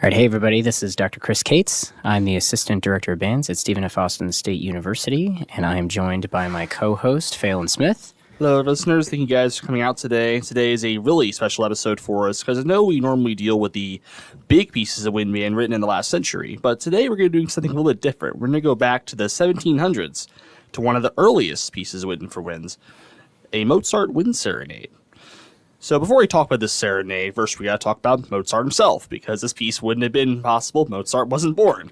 All right, hey everybody, this is Dr. Chris Kaatz. I'm the Assistant Director of Bands at Stephen F. Austin State University, and I am joined by my co-host, Faolan Smith. Hello, listeners. Thank you guys for coming out today. Today is a really special episode for us because I know we normally deal with the big pieces of wind band written in the last century, but today we're going to do something a little bit different. We're going to go back to the 1700s to one of the earliest pieces written for winds, a Mozart wind serenade. So before we talk about this serenade, first we got to talk about Mozart himself, because this piece wouldn't have been possible if Mozart wasn't born.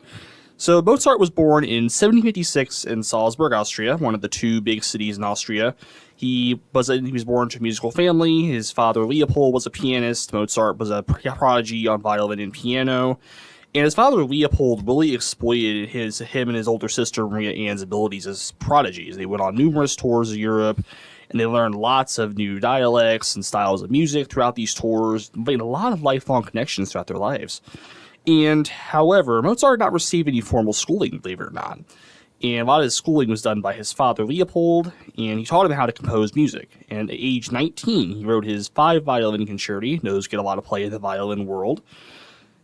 So Mozart was born in 1756 in Salzburg, Austria, one of the two big cities in Austria. He was born to a musical family. His father, Leopold, was a pianist. Mozart was a prodigy on violin and piano. And his father, Leopold, really exploited him and his older sister, Maria Ann's abilities as prodigies. They went on numerous tours of Europe, and they learned lots of new dialects and styles of music throughout these tours, made a lot of lifelong connections throughout their lives. And, however, Mozart did not receive any formal schooling, believe it or not. And a lot of his schooling was done by his father, Leopold, and he taught him how to compose music. And at age 19, he wrote his 5 violin concerti. Those get a lot of play in the violin world.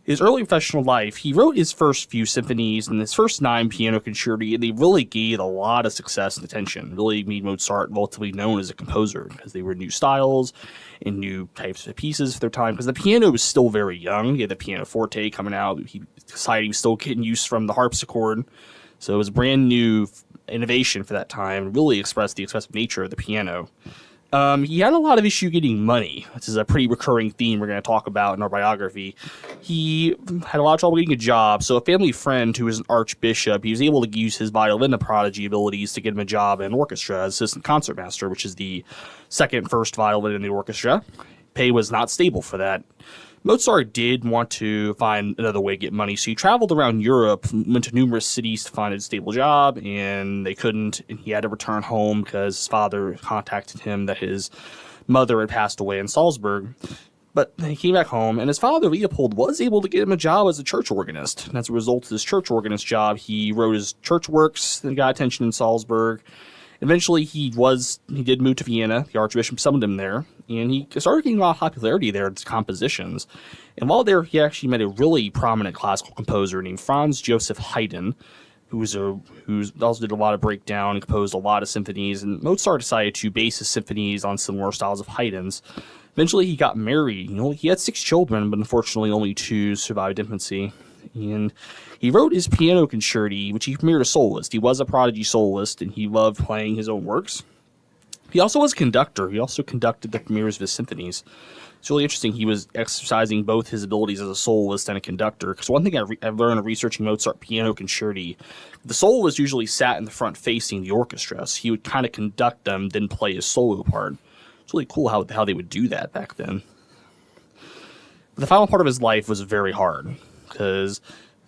His early professional life, he wrote his first few symphonies and his first 9 piano concerti, and they really gained a lot of success and attention. Really made Mozart relatively known as a composer, because they were new styles and new types of pieces for their time, because the piano was still very young. He had the pianoforte coming out. He decided he was still getting use from the harpsichord. So it was a brand new innovation for that time, really expressed the expressive nature of the piano. He had a lot of issue getting money, which is a pretty recurring theme we're going to talk about in our biography. He had a lot of trouble getting a job, so a family friend who was an archbishop, he was able to use his violin prodigy abilities to get him a job in an orchestra as assistant concertmaster, which is the first violin in the orchestra. Pay was not stable for that. Mozart did want to find another way to get money, so he traveled around Europe, went to numerous cities to find a stable job, and they couldn't, and he had to return home because his father contacted him that his mother had passed away in Salzburg. But he came back home, and his father, Leopold, was able to get him a job as a church organist. And as a result of this church organist job, he wrote his church works and got attention in Salzburg. Eventually, he did move to Vienna. The Archbishop summoned him there, and he started getting a lot of popularity there in his compositions. And while there, he actually met a really prominent classical composer named Franz Joseph Haydn, who also did a lot of breakdown and composed a lot of symphonies. And Mozart decided to base his symphonies on similar styles of Haydn's. Eventually, he got married. He had 6 children, but unfortunately, only 2 survived infancy. And he wrote his piano concerti, which he premiered as soloist. He was a prodigy soloist, and he loved playing his own works. He also was a conductor. He also conducted the premieres of his symphonies. It's really interesting. He was exercising both his abilities as a soloist and a conductor. Because one thing I've learned in researching Mozart piano concerti, the soloist usually sat in the front facing the orchestra. So he would kind of conduct them, then play his solo part. It's really cool how they would do that back then. The final part of his life was very hard, because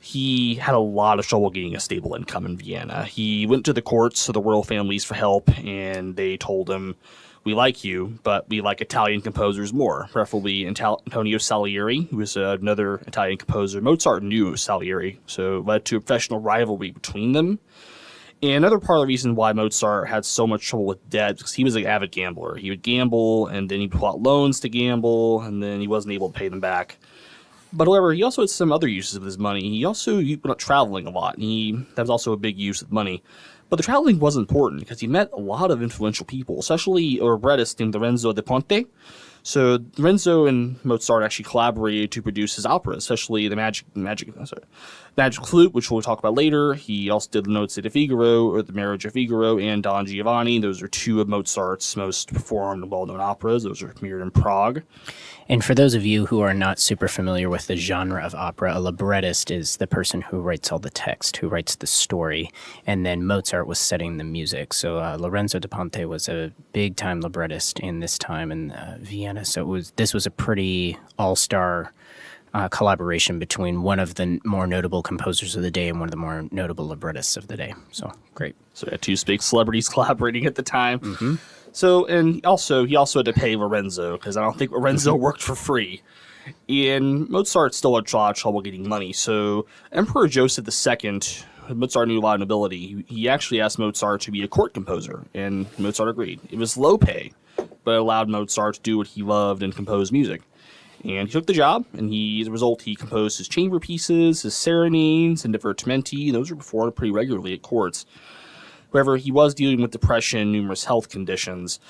he had a lot of trouble getting a stable income in Vienna. He went to the courts of the royal families for help, and they told him, "We like you, but we like Italian composers more, preferably Antonio Salieri, who was another Italian composer." Mozart knew Salieri, so it led to a professional rivalry between them. And another part of the reason why Mozart had so much trouble with debt is because he was an avid gambler. He would gamble, and then he'd pull out loans to gamble, and then he wasn't able to pay them back. But however, he also had some other uses of his money. He went out traveling a lot, and that was also a big use of money. But the traveling was important because he met a lot of influential people, especially a librettist named Lorenzo da Ponte. So Lorenzo and Mozart actually collaborated to produce his opera, especially the Magic Flute, which we'll talk about later. He also did the Nozze di Figaro, or the Marriage of Figaro, and Don Giovanni. Those are 2 of Mozart's most performed and well-known operas. Those are premiered in Prague. And for those of you who are not super familiar with the genre of opera, a librettist is the person who writes all the text, who writes the story, and then Mozart was setting the music. So Lorenzo da Ponte was a big-time librettist in this time in Vienna. So this was a pretty all-star collaboration between one of the more notable composers of the day and one of the more notable librettists of the day. So great. So we had 2 big celebrities collaborating at the time. Mm-hmm. So, and he also had to pay Lorenzo, because I don't think Lorenzo worked for free. And Mozart still had a lot of trouble getting money. So Emperor Joseph II, Mozart knew a lot of nobility. He actually asked Mozart to be a court composer, and Mozart agreed. It was low pay, but it allowed Mozart to do what he loved and compose music. And he took the job, and as a result, he composed his chamber pieces, his serenades, and divertimenti, and those were performed pretty regularly at courts. However, he was dealing with depression and numerous health conditions.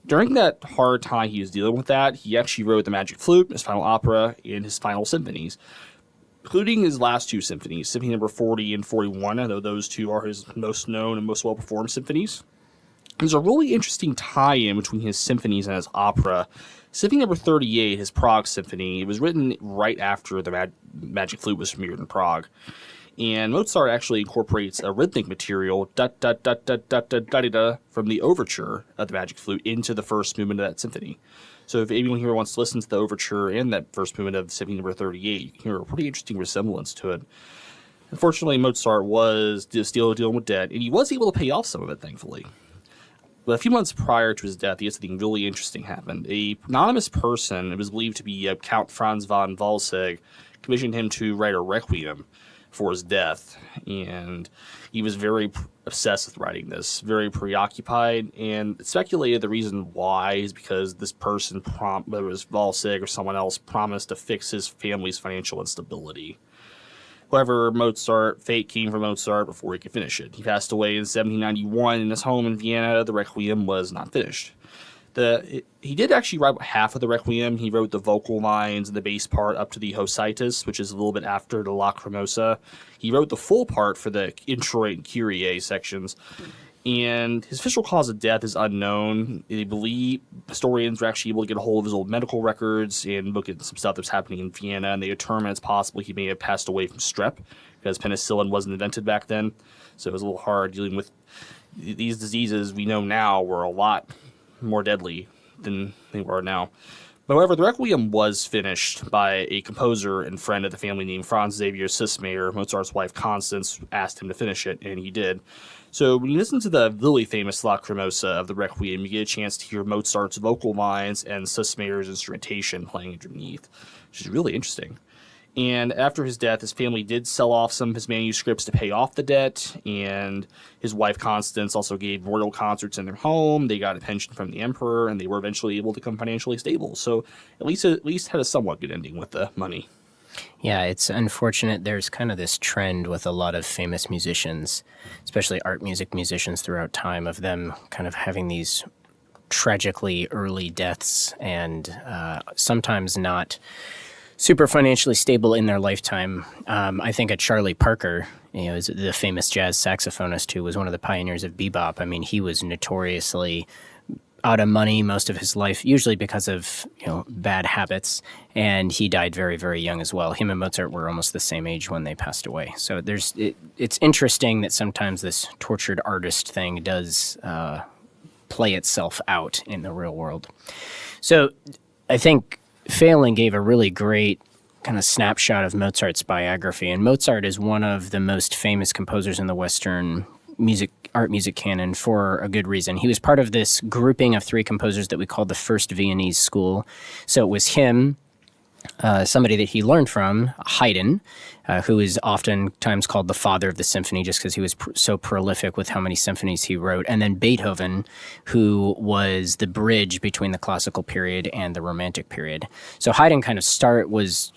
During that hard time he was dealing with that, he actually wrote the Magic Flute, his final opera, and his final symphonies, including his last two symphonies, Symphony number 40 and 41, although those two are his most known and most well-performed symphonies. There's a really interesting tie-in between his symphonies and his opera. Symphony number 38, his Prague Symphony, it was written right after the Magic Flute was premiered in Prague. And Mozart actually incorporates a rhythmic material, da-da-da-da-da-da-da-da, from the overture of the Magic Flute into the first movement of that symphony. So if anyone here wants to listen to the overture and that first movement of Symphony number 38, you can hear a pretty interesting resemblance to it. Unfortunately, Mozart was still dealing with debt, and he was able to pay off some of it, thankfully. But a few months prior to his death, he had something really interesting happen. An anonymous person, it was believed to be Count Franz von Walsegg, commissioned him to write a requiem for his death, and he was very obsessed with writing this, very preoccupied, and it's speculated the reason why is because this person, whether it was Walsegg or someone else, promised to fix his family's financial instability. However, fate came for Mozart before he could finish it. He passed away in 1791 in his home in Vienna. The Requiem was not finished. He did actually write half of the Requiem. He wrote the vocal lines and the bass part up to the Hositis, which is a little bit after the Lacrimosa. He wrote the full part for the Introit and Kyrie sections. And his official cause of death is unknown. They believe historians were actually able to get a hold of his old medical records and look at some stuff that's happening in Vienna, and they determine it's possible he may have passed away from strep, because penicillin wasn't invented back then. So it was a little hard dealing with these diseases we know now were a lot more deadly than they were now. However, the Requiem was finished by a composer and friend of the family named Franz Xavier Sismayer. Mozart's wife, Constance, asked him to finish it, and he did. So when you listen to the really famous Lacrimosa of the Requiem, you get a chance to hear Mozart's vocal lines and Sismayer's instrumentation playing underneath, which is really interesting. And after his death, his family did sell off some of his manuscripts to pay off the debt, and his wife Constance also gave royal concerts in their home. They got a pension from the emperor, and they were eventually able to become financially stable. So at least had a somewhat good ending with the money. Yeah, it's unfortunate. There's kind of this trend with a lot of famous musicians, especially art music musicians throughout time, of them kind of having these tragically early deaths and sometimes not super financially stable in their lifetime. I think of Charlie Parker, is the famous jazz saxophonist who was one of the pioneers of bebop. I mean, he was notoriously out of money most of his life, usually because of bad habits, and he died very, very young as well. Him and Mozart were almost the same age when they passed away. So it's interesting that sometimes this tortured artist thing does play itself out in the real world. So I think Faolan gave a really great kind of snapshot of Mozart's biography, and Mozart is one of the most famous composers in the Western art music canon for a good reason. He was part of this grouping of three composers that we called the First Viennese School. So it was him, somebody that he learned from, Haydn, who is oftentimes called the father of the symphony just because he was so prolific with how many symphonies he wrote, and then Beethoven, who was the bridge between the classical period and the Romantic period. So Haydn kind of was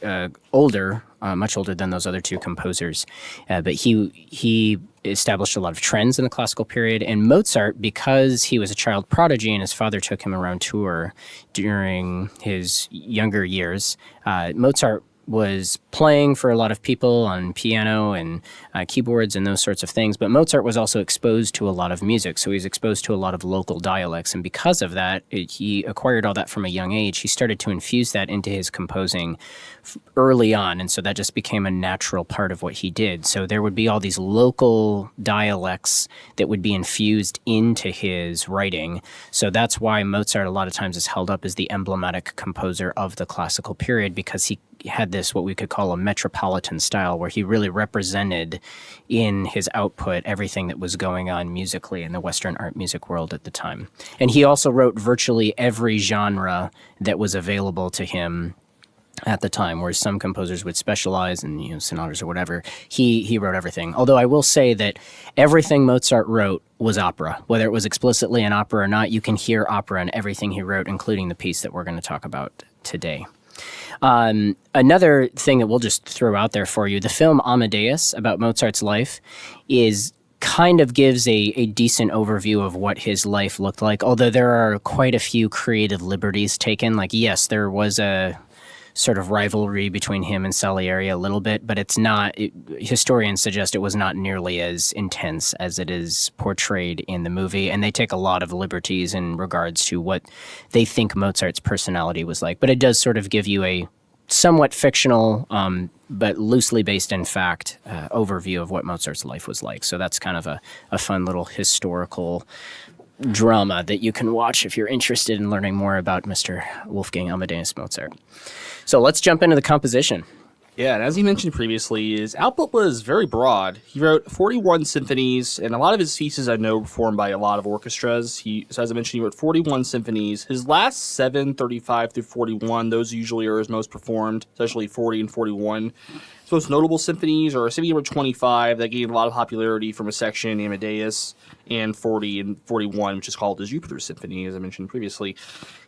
older, much older than those other two composers, but he established a lot of trends in the classical period. And Mozart, because he was a child prodigy and his father took him around tour during his younger years, Mozart was playing for a lot of people on piano and keyboards and those sorts of things. But Mozart was also exposed to a lot of music, so he was exposed to a lot of local dialects. And because of that, he acquired all that from a young age. He started to infuse that into his composing early on, and so that just became a natural part of what he did. So there would be all these local dialects that would be infused into his writing. So that's why Mozart a lot of times is held up as the emblematic composer of the classical period, because he had this, what we could call a metropolitan style, where he really represented in his output everything that was going on musically in the Western art music world at the time. And he also wrote virtually every genre that was available to him at the time, whereas some composers would specialize in sonatas or whatever. He wrote everything. Although I will say that everything Mozart wrote was opera. Whether it was explicitly an opera or not, you can hear opera in everything he wrote, including the piece that we're going to talk about today. Another thing that we'll just throw out there for you, the film Amadeus, about Mozart's life, is kind of gives a decent overview of what his life looked like, although there are quite a few creative liberties taken. Like, yes, there was a sort of rivalry between him and Salieri a little bit, but it's not, historians suggest it was not nearly as intense as it is portrayed in the movie, and they take a lot of liberties in regards to what they think Mozart's personality was like. But it does sort of give you a somewhat fictional, but loosely based in fact, overview of what Mozart's life was like. So that's kind of a fun little historical drama that you can watch if you're interested in learning more about Mr. Wolfgang Amadeus Mozart. So let's jump into the composition. Yeah, and as he mentioned previously, his output was very broad. He wrote 41 symphonies, and a lot of his pieces I know performed by a lot of orchestras. So as I mentioned, he wrote 41 symphonies. His last 7, 35 through 41, those usually are his most performed, especially 40 and 41. His most notable symphonies are Symphony number 25, that gained a lot of popularity from a section, Amadeus, and 40 and 41, which is called the Jupiter Symphony, as I mentioned previously.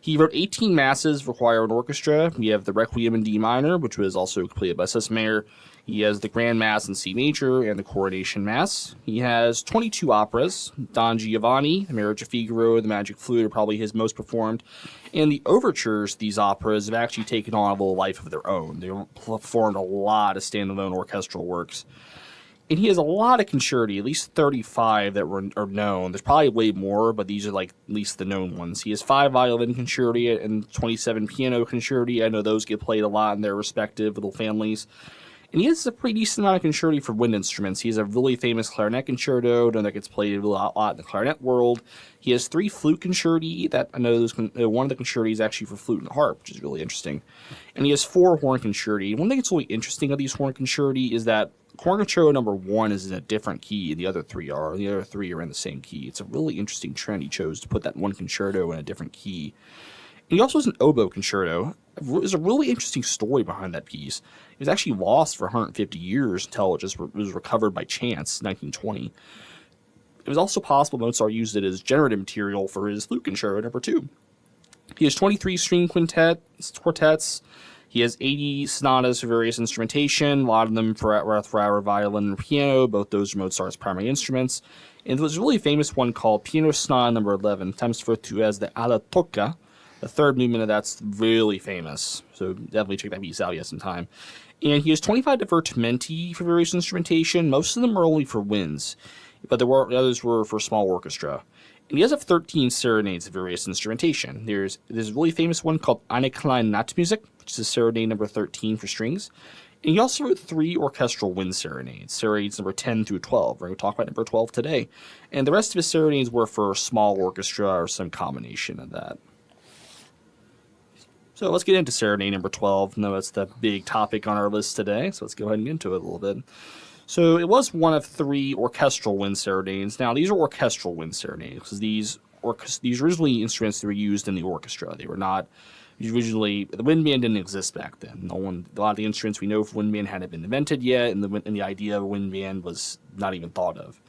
He wrote 18 masses require an orchestra. We have the Requiem in D minor, which was also completed by Sussmayer. He has the Grand Mass in C major and the Coronation Mass. He has 22 operas. Don Giovanni, The Marriage of Figaro, The Magic Flute are probably his most performed. And the overtures to these operas have actually taken on a little life of their own. They performed a lot of standalone orchestral works. And he has a lot of concerti, at least 35 that are known. There's probably way more, but these are like at least the known ones. He has 5 violin concerti and 27 piano concerti. I know those get played a lot in their respective little families. And he has a pretty decent amount of concerti for wind instruments. He has a really famous clarinet concerto that gets played a lot in the clarinet world. He has 3 flute concerti that I know one of the concerti is actually for flute and harp, which is really interesting. And he has 4 horn concerti. One thing that's really interesting of these horn concerti is that horn concerto number 1 is in a different key, and the other 3 are. The other 3 are in the same key. It's a really interesting trend he chose to put that one concerto in a different key. And he also has an oboe concerto. There's a really interesting story behind that piece. It was actually lost for 150 years until it just was recovered by chance in 1920. It was also possible Mozart used it as generative material for his flute concerto number 2. He has 23 string quartets. He has 80 sonatas for various instrumentation, a lot of them for our violin and piano. Both those are Mozart's primary instruments. And there was a really famous one called Piano Sonata number 11, times referred to as the Alla Tocca. The third movement of that's really famous, so definitely check that piece out. He has some time. And he has 25 divertimenti for various instrumentation. Most of them are only for winds, but the others were for small orchestra. And he does have 13 serenades of various instrumentation. There's a really famous one called Eine kleine Nachtmusik, which is serenade number 13 for strings. And he also wrote 3 orchestral wind serenades number 10 through 12. We're going to talk about number 12 today. And the rest of his serenades were for small orchestra or some combination of that. So let's get into Serenade number 12. I know that's the big topic on our list today, so let's go ahead and get into it a little bit. So it was one of 3 orchestral wind serenades. Now, these are orchestral wind serenades, because these originally instruments that were used in the orchestra. They were not originally, the wind band didn't exist back then. A lot of the instruments we know for wind band hadn't been invented yet, and the idea of a wind band was not even thought of.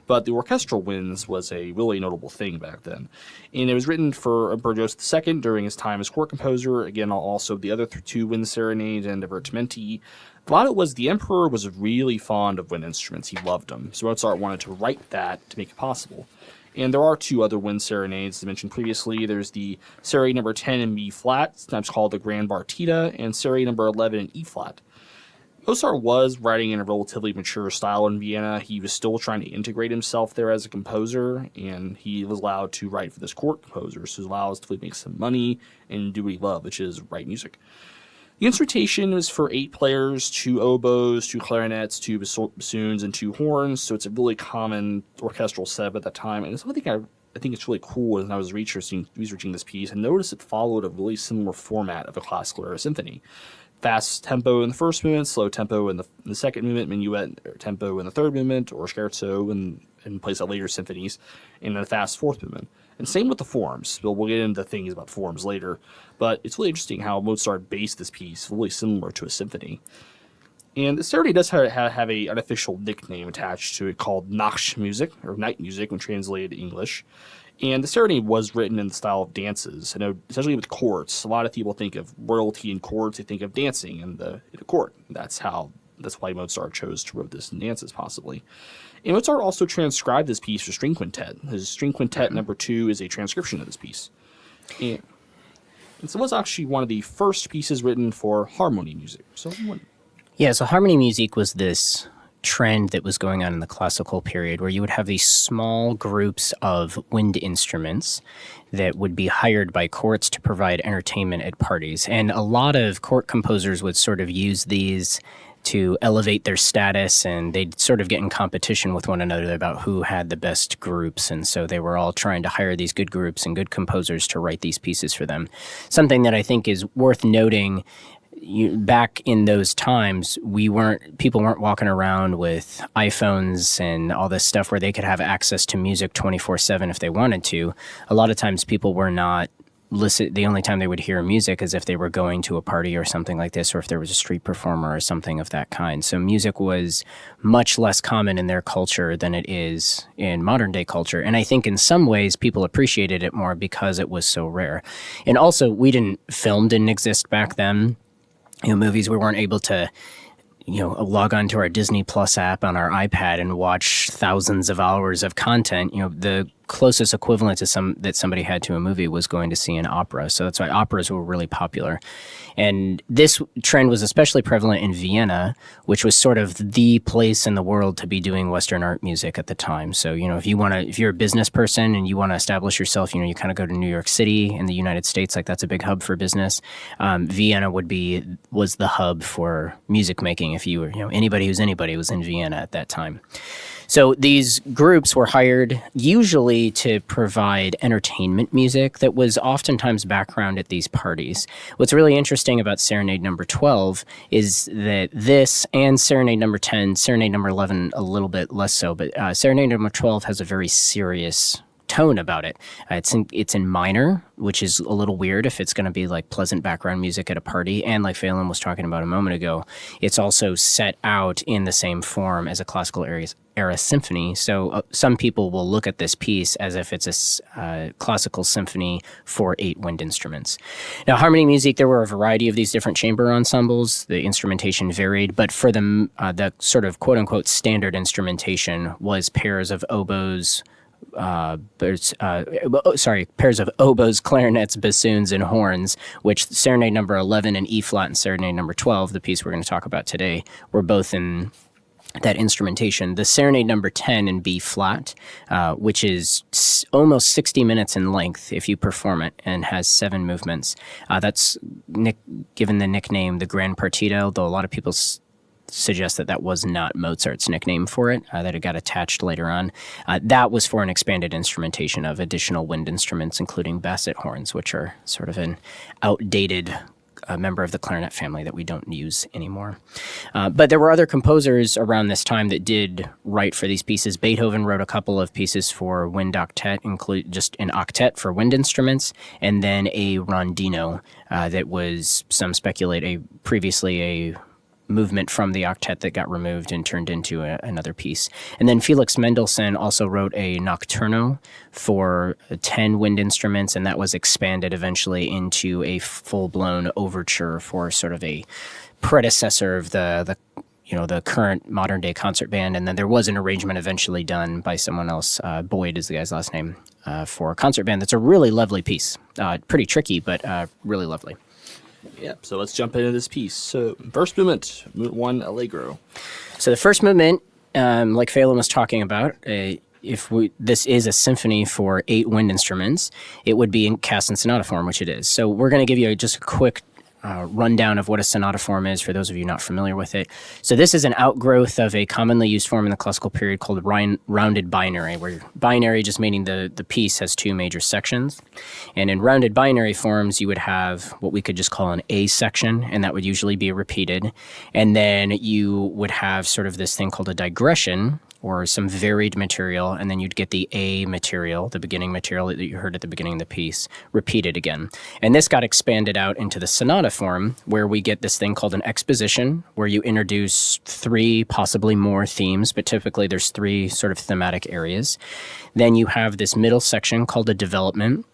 But the orchestral winds was a really notable thing back then. And it was written for Emperor Joseph II during his time as court composer. Again, also the other 2 wind serenades and divertimenti. A lot of it was the emperor was really fond of wind instruments. He loved them. So Mozart wanted to write that to make it possible. And there are 2 other wind serenades, as I mentioned previously. There's the Serenade number 10 in B flat, sometimes called the Grand Partita, and Serenade number 11 in E flat. Mozart was writing in a relatively mature style in Vienna. He was still trying to integrate himself there as a composer, and he was allowed to write for this court composer, so he allows to make some money and do what he loved, which is write music. The instrumentation was for 8 players, 2 oboes, 2 clarinets, 2 bassoons, and 2 horns, so it's a really common orchestral setup at that time. And something I think it's really cool as I was researching this piece, and noticed it followed a really similar format of a classical era symphony. Fast tempo in the first movement, slow tempo in the second movement, minuet or tempo in the third movement, or scherzo in place of later symphonies, and then a fast fourth movement. And same with the forms. We'll get into things about forms later, but it's really interesting how Mozart based this piece really similar to a symphony. And the serenade does have an unofficial nickname attached to it called Nachtmusik, or night music when translated to English. And the serenade was written in the style of dances, and essentially with courts. A lot of people think of royalty in courts; they think of dancing in the court. That's why Mozart chose to write this in dances, possibly. And Mozart also transcribed this piece for string quintet. His string quintet number 2 is a transcription of this piece. And so it was actually one of the first pieces written for Harmoniemusik. So Harmoniemusik was this trend that was going on in the classical period where you would have these small groups of wind instruments that would be hired by courts to provide entertainment at parties. And a lot of court composers would sort of use these to elevate their status, and they'd sort of get in competition with one another about who had the best groups. And so they were all trying to hire these good groups and good composers to write these pieces for them. Something that I think is worth noting, back in those times, people weren't walking around with iPhones and all this stuff where they could have access to music 24/7 if they wanted to. A lot of times people were not the only time they would hear music is if they were going to a party or something like this, or if there was a street performer or something of that kind. So music was much less common in their culture than it is in modern day culture. And I think in some ways people appreciated it more because it was so rare. And also film didn't exist back then. Movies, we weren't able to log on to our Disney Plus app on our iPad and watch thousands of hours of content. The closest equivalent to that somebody had to a movie was going to see an opera. So that's why operas were really popular. And this trend was especially prevalent in Vienna, which was sort of the place in the world to be doing Western art music at the time. So, if you're a business person and you want to establish yourself, you kind of go to New York City in the United States, like that's a big hub for business. Vienna was the hub for music making. If you were, anybody who's anybody was in Vienna at that time. So these groups were hired usually to provide entertainment music that was oftentimes background at these parties. What's really interesting about Serenade no. 12 is that this and Serenade no. 10, Serenade no. 11 a little bit less so, but Serenade no. 12 has a very serious tone about it. It's in minor, which is a little weird if it's going to be like pleasant background music at a party. And like Faolan was talking about a moment ago, it's also set out in the same form as a classical era symphony. So some people will look at this piece as if it's a classical symphony for 8 wind instruments. Now, Harmoniemusik, there were a variety of these different chamber ensembles. The instrumentation varied, but for them, the sort of quote-unquote standard instrumentation was pairs of oboes, pairs of oboes, clarinets, bassoons, and horns, which Serenade no. 11 in E flat and Serenade no. 12, the piece we're going to talk about today, were both in that instrumentation. The Serenade no. 10 in B flat, which is almost 60 minutes in length if you perform it, and has 7 movements. That's given the nickname the Grand Partito, though a lot of people suggest that was not Mozart's nickname for it, that it got attached later on. That was for an expanded instrumentation of additional wind instruments, including basset horns, which are sort of an outdated member of the clarinet family that we don't use anymore. But there were other composers around this time that did write for these pieces. Beethoven wrote a couple of pieces for wind octet, include just an octet for wind instruments, and then a rondino that was, some speculate, previously a movement from the octet that got removed and turned into another piece. And then Felix Mendelssohn also wrote a nocturno for 10 wind instruments, and that was expanded eventually into a full-blown overture for sort of a predecessor of the current modern-day concert band. And then there was an arrangement eventually done by someone else, Boyd is the guy's last name, for a concert band. That's a really lovely piece. Pretty tricky, but really lovely. Yeah, so let's jump into this piece. So first movement 1, Allegro. So the first movement, like Faolan was talking about, this is a symphony for 8 wind instruments, it would be in cast and sonata form, which it is. So we're going to give you just a quick rundown of what a sonata form is for those of you not familiar with it. So this is an outgrowth of a commonly used form in the classical period called rounded binary, where binary just meaning the piece has 2 major sections. And in rounded binary forms, you would have what we could just call an A section, and that would usually be repeated. And then you would have sort of this thing called a digression, or some varied material, and then you'd get the A material, the beginning material that you heard at the beginning of the piece, repeated again. And this got expanded out into the sonata form, where we get this thing called an exposition, where you introduce 3, possibly more themes, but typically there's 3 sort of thematic areas. Then you have this middle section called a development,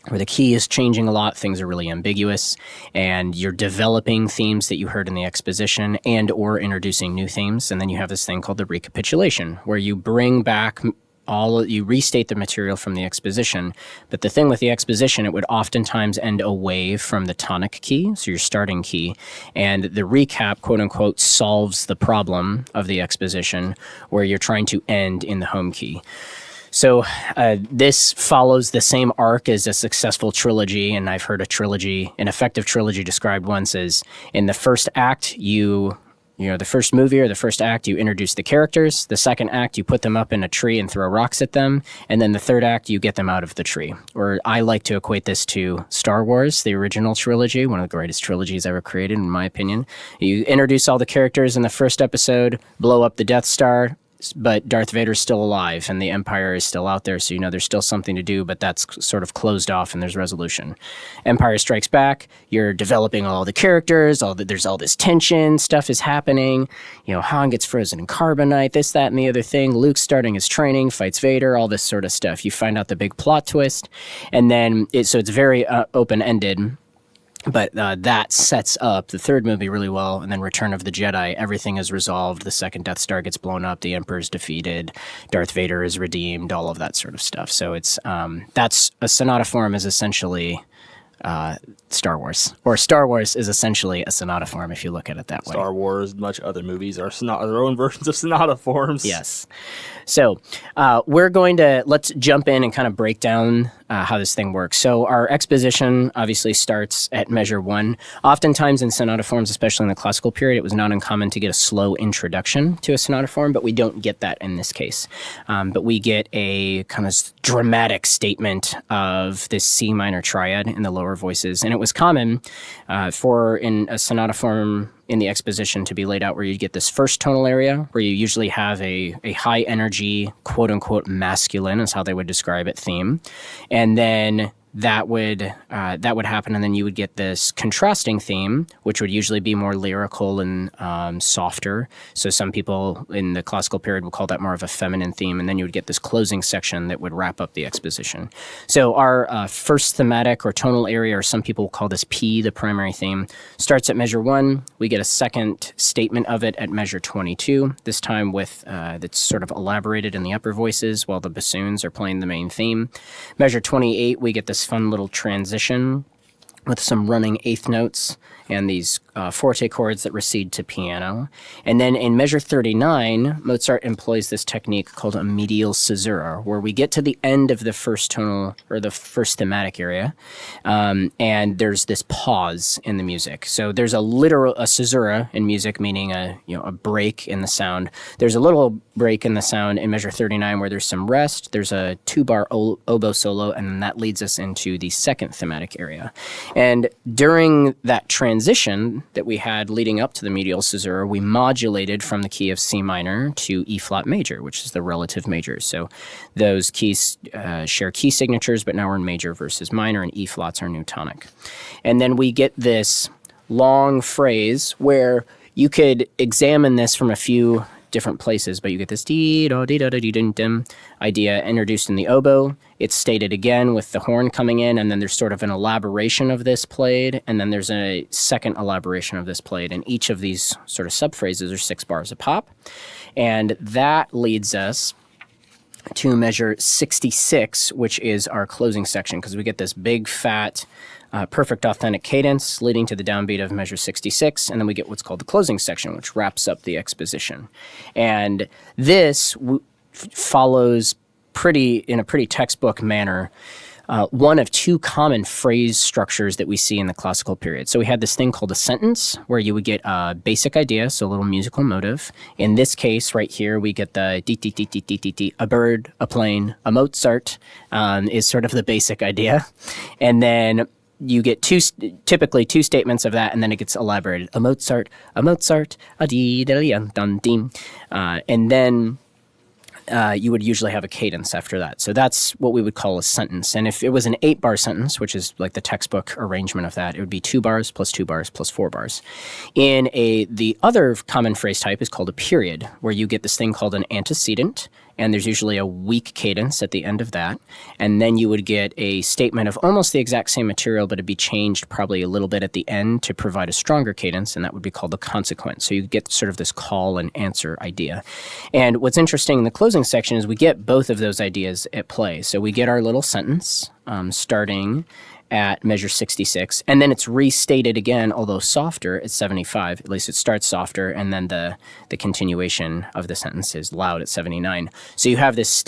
where the key is changing a lot, things are really ambiguous, and you're developing themes that you heard in the exposition and or introducing new themes. And then you have this thing called the recapitulation, where you bring back you restate the material from the exposition. But the thing with the exposition, it would oftentimes end away from the tonic key, so your starting key, and the recap, quote unquote, solves the problem of the exposition, where you're trying to end in the home key. So this follows the same arc as a successful trilogy, and I've heard an effective trilogy described once as, in the first act, the first movie or the first act, you introduce the characters. The second act, you put them up in a tree and throw rocks at them. And then the third act, you get them out of the tree. Or I like to equate this to Star Wars, the original trilogy, one of the greatest trilogies ever created, in my opinion. You introduce all the characters in the first episode, blow up the Death Star, but Darth Vader's still alive and the Empire is still out there, so there's still something to do, but that's sort of closed off and there's resolution. Empire Strikes Back, you're developing all the characters, there's all this tension, stuff is happening, Han gets frozen in carbonite, this, that, and the other thing, Luke's starting his training, fights Vader, all this sort of stuff. You find out the big plot twist, and then it's very open-ended. But that sets up the third movie really well, and then Return of the Jedi, everything is resolved, the second Death Star gets blown up, the Emperor's defeated, Darth Vader is redeemed, all of that sort of stuff. So it's that's a sonata form is essentially Star Wars, or Star Wars is essentially a sonata form if you look at it that way. Star Wars, much other movies are their own versions of sonata forms. Yes. So let's jump in and kind of break down how this thing works. So our exposition obviously starts at measure 1. Oftentimes in sonata forms, especially in the classical period, it was not uncommon to get a slow introduction to a sonata form, but we don't get that in this case. But we get a kind of dramatic statement of this C minor triad in the lower voices. And it was common in a sonata form in the exposition to be laid out where you get this first tonal area where you usually have a high energy, quote unquote, masculine is how they would describe it, theme. And then that would happen, and then you would get this contrasting theme, which would usually be more lyrical and softer. So some people in the classical period would call that more of a feminine theme, and then you would get this closing section that would wrap up the exposition. So our first thematic or tonal area, or some people call this P, the primary theme, starts at measure 1. We get a second statement of it at measure 22, this time with that's sort of elaborated in the upper voices while the bassoons are playing the main theme. Measure 28, we get this fun little transition with some running eighth notes and these forte chords that recede to piano. And then in measure 39, Mozart employs this technique called a medial caesura, where we get to the end of the first tonal, or the first thematic area, and there's this pause in the music. So there's a caesura in music, meaning a break in the sound. There's a little break in the sound in measure 39 where there's some rest, there's a 2-bar oboe solo, and then that leads us into the second thematic area. And during that transition that we had leading up to the medial caesura, we modulated from the key of C minor to E flat major, which is the relative major. So those keys share key signatures, but now we're in major versus minor, and E flat's our new tonic. And then we get this long phrase where you could examine this from a few different places, but you get this dee-da-dee-da-dee-dim idea introduced in the oboe. It's stated again with the horn coming in, and then there's sort of an elaboration of this played, and then there's a second elaboration of this played, and each of these sort of subphrases are 6 bars a pop. And that leads us to measure 66, which is our closing section, because we get this big, fat, perfect authentic cadence leading to the downbeat of measure 66, and then we get what's called the closing section, which wraps up the exposition. And this follows in a pretty textbook manner one of 2 common phrase structures that we see in the classical period. So we had this thing called a sentence, where you would get a basic idea, so a little musical motive. In this case, right here, we get the dee-dee-dee-dee-dee-dee, a bird, a plane, a Mozart, is sort of the basic idea. And then you get typically 2 statements of that, and then it gets elaborated. A Mozart, a dee-da-dee-dun-dee. And then you would usually have a cadence after that. So that's what we would call a sentence. And if it was an 8-bar sentence, which is like the textbook arrangement of that, it would be 2 bars plus 2 bars plus 4 bars. The other common phrase type is called a period, where you get this thing called an antecedent, and there's usually a weak cadence at the end of that. And then you would get a statement of almost the exact same material, but it'd be changed probably a little bit at the end to provide a stronger cadence, and that would be called the consequent. So you get sort of this call and answer idea. And what's interesting in the closing section is we get both of those ideas at play. So we get our little sentence starting at measure 66, and then it's restated again, although softer, at 75. At least it starts softer, and then the continuation of the sentence is loud at 79. So you have this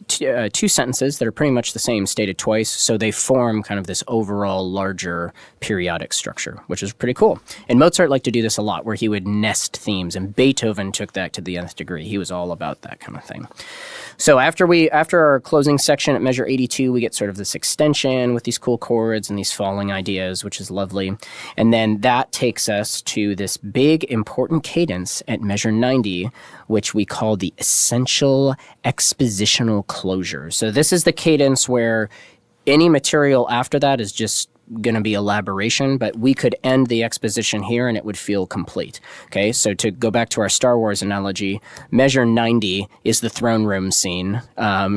two sentences that are pretty much the same, stated twice, so they form kind of this overall larger periodic structure, which is pretty cool. And Mozart liked to do this a lot, where he would nest themes, and Beethoven took that to the nth degree. He was all about that kind of thing. So after our closing section at measure 82, we get sort of this extension with these cool chords and these falling ideas, which is lovely. And then that takes us to this big, important cadence at measure 90, which we call the essential expositional closure. So this is the cadence where any material after that is just going to be elaboration, but we could end the exposition here and it would feel complete. Okay, so to go back to our Star Wars analogy, measure 90 is the throne room scene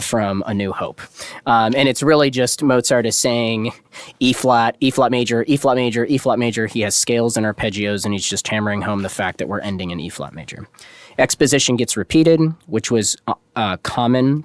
from A New Hope. And it's really just Mozart is saying E flat, E flat major, E flat major, E flat major. He has scales and arpeggios, and he's just hammering home the fact that we're ending in E flat major. Exposition gets repeated, which was common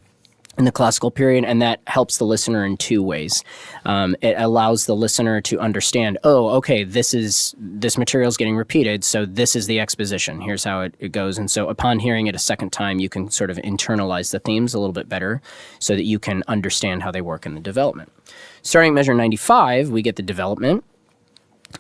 in the classical period, and that helps the listener in two ways. It allows the listener to understand, oh, okay, this material is getting repeated, so this is the exposition. Here's how it goes. And so upon hearing it a second time, you can sort of internalize the themes a little bit better so that you can understand how they work in the development. Starting at measure 95, we get the development.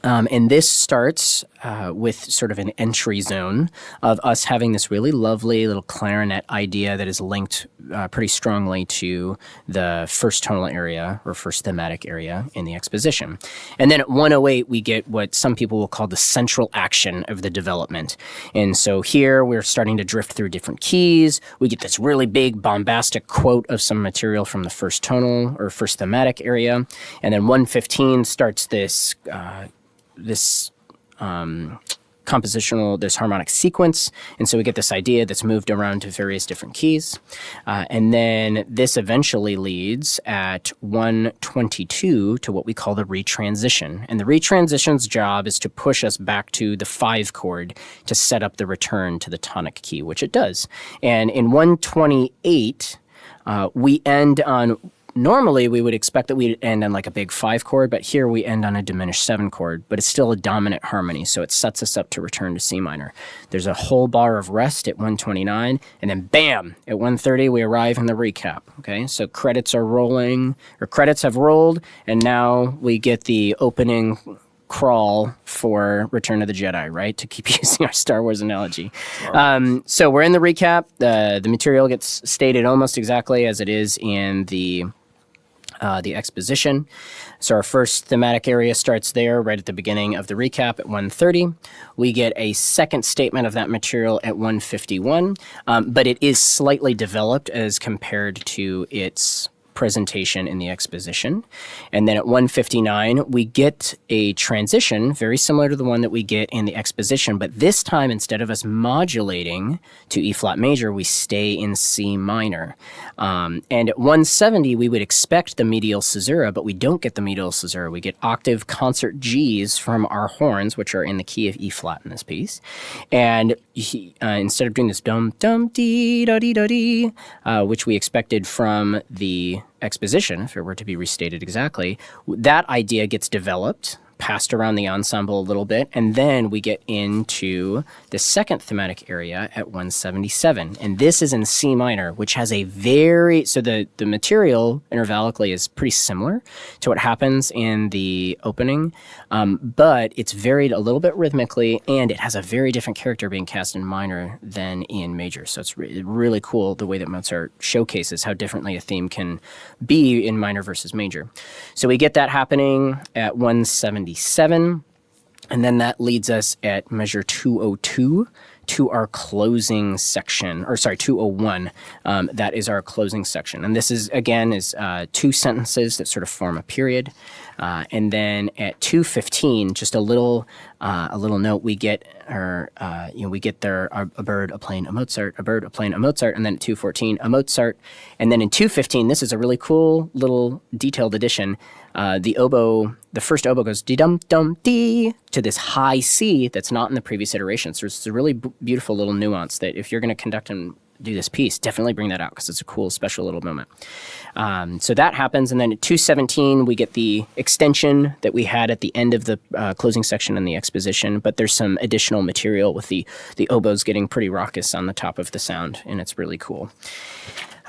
And this starts with sort of an entry zone of us having this really lovely little clarinet idea that is linked pretty strongly to the first tonal area or first thematic area in the exposition. And then at 108, we get what some people will call the central action of the development. And so here we're starting to drift through different keys. We get this really big bombastic quote of some material from the first tonal or first thematic area. And then 115 starts this compositional, this harmonic sequence. And so we get this idea that's moved around to various different keys. And then this eventually leads at 122 to what we call the retransition. And the retransition's job is to push us back to the 5 chord to set up the return to the tonic key, which it does. And in 128, we end on... Normally, we would expect that we'd end on like a big 5 chord, but here we end on a diminished 7 chord, but it's still a dominant harmony, so it sets us up to return to C minor. There's a whole bar of rest at 129, and then bam, at 130, we arrive in the recap, okay? So credits are rolling, or credits have rolled, and now we get the opening crawl for Return of the Jedi, right? To keep using our Star Wars analogy. So we're in the recap. The material gets stated almost exactly as it is in the exposition. So our first thematic area starts there right at the beginning of the recap at 130. We get a second statement of that material at 151, but it is slightly developed as compared to its presentation in the exposition. And then at 159, we get a transition very similar to the one that we get in the exposition, but this time, instead of us modulating to E flat major, we stay in C minor. And at 170, we would expect the medial caesura, but we don't get the medial caesura. We get octave concert Gs from our horns, which are in the key of E flat in this piece. And instead of doing this dum dum dee da dee da dee, which we expected from the exposition, if it were to be restated exactly, that idea gets developed, passed around the ensemble a little bit, and then we get into the second thematic area at 177. And this is in C minor, which has a so the material intervallically is pretty similar to what happens in the opening, but it's varied a little bit rhythmically, and it has a very different character being cast in minor than in major. So it's really cool the way that Mozart showcases how differently a theme can be in minor versus major. So we get that happening at 177. And then that leads us at measure 202 to our closing section, 201. That is our closing section. And this is, again, two sentences that sort of form a period. And then at 2:15, just a little note, we get a bird, a plane, a Mozart, a bird, a plane, a Mozart, and then at 2:14, a Mozart. And then in 2:15, this is a really cool little detailed addition. The first oboe goes dee-dum-dum-dee to this high C that's not in the previous iteration. So it's a really beautiful little nuance that if you're going to conduct and do this piece, definitely bring that out because it's a cool, special little moment. So that happens. And then at 2:17, we get the extension that we had at the end of the closing section in the exposition, but there's some additional material with the oboes getting pretty raucous on the top of the sound, and it's really cool.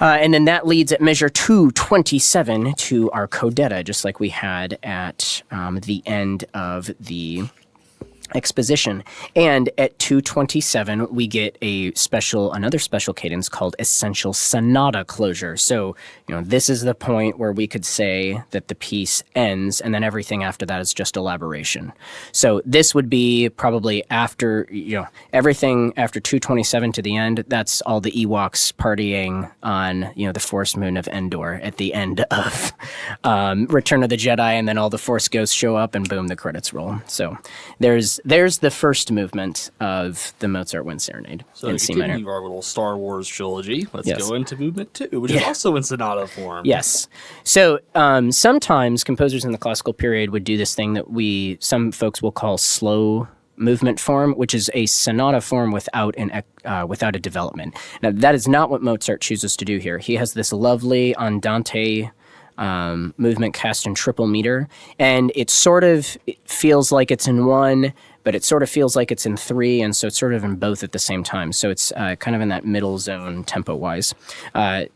And then that leads at measure 227 to our codetta, just like we had at the end of the exposition. And at 227, we get another special cadence called essential sonata closure. So, this is the point where we could say that the piece ends, and then everything after that is just elaboration. So this would be probably after, everything after 227 to the end, that's all the Ewoks partying on, the Force Moon of Endor at the end of Return of the Jedi, and then all the Force ghosts show up, and boom, the credits roll. So there's the first movement of the Mozart Wind Serenade in C minor. So our little Star Wars trilogy. Let's go into movement 2, which is also in sonata form. Yes. So sometimes composers in the classical period would do this thing that some folks will call slow movement form, which is a sonata form without a development. Now, that is not what Mozart chooses to do here. He has this lovely Andante movement cast in triple meter, and it feels like it's in one, but it sort of feels like it's in three, and so it's sort of in both at the same time. So it's kind of in that middle zone tempo-wise.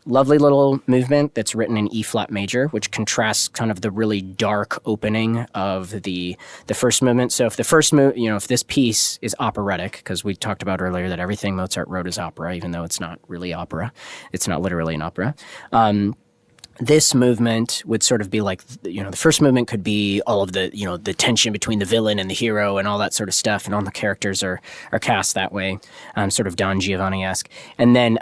Lovely little movement that's written in E-flat major, which contrasts kind of the really dark opening of the first movement. So if the first if this piece is operatic, because we talked about earlier that everything Mozart wrote is opera, even though it's not really opera. It's not literally an opera. This movement would sort of be like, the first movement could be all of the, the tension between the villain and the hero and all that sort of stuff, and all the characters are cast that way, sort of Don Giovanni-esque. And then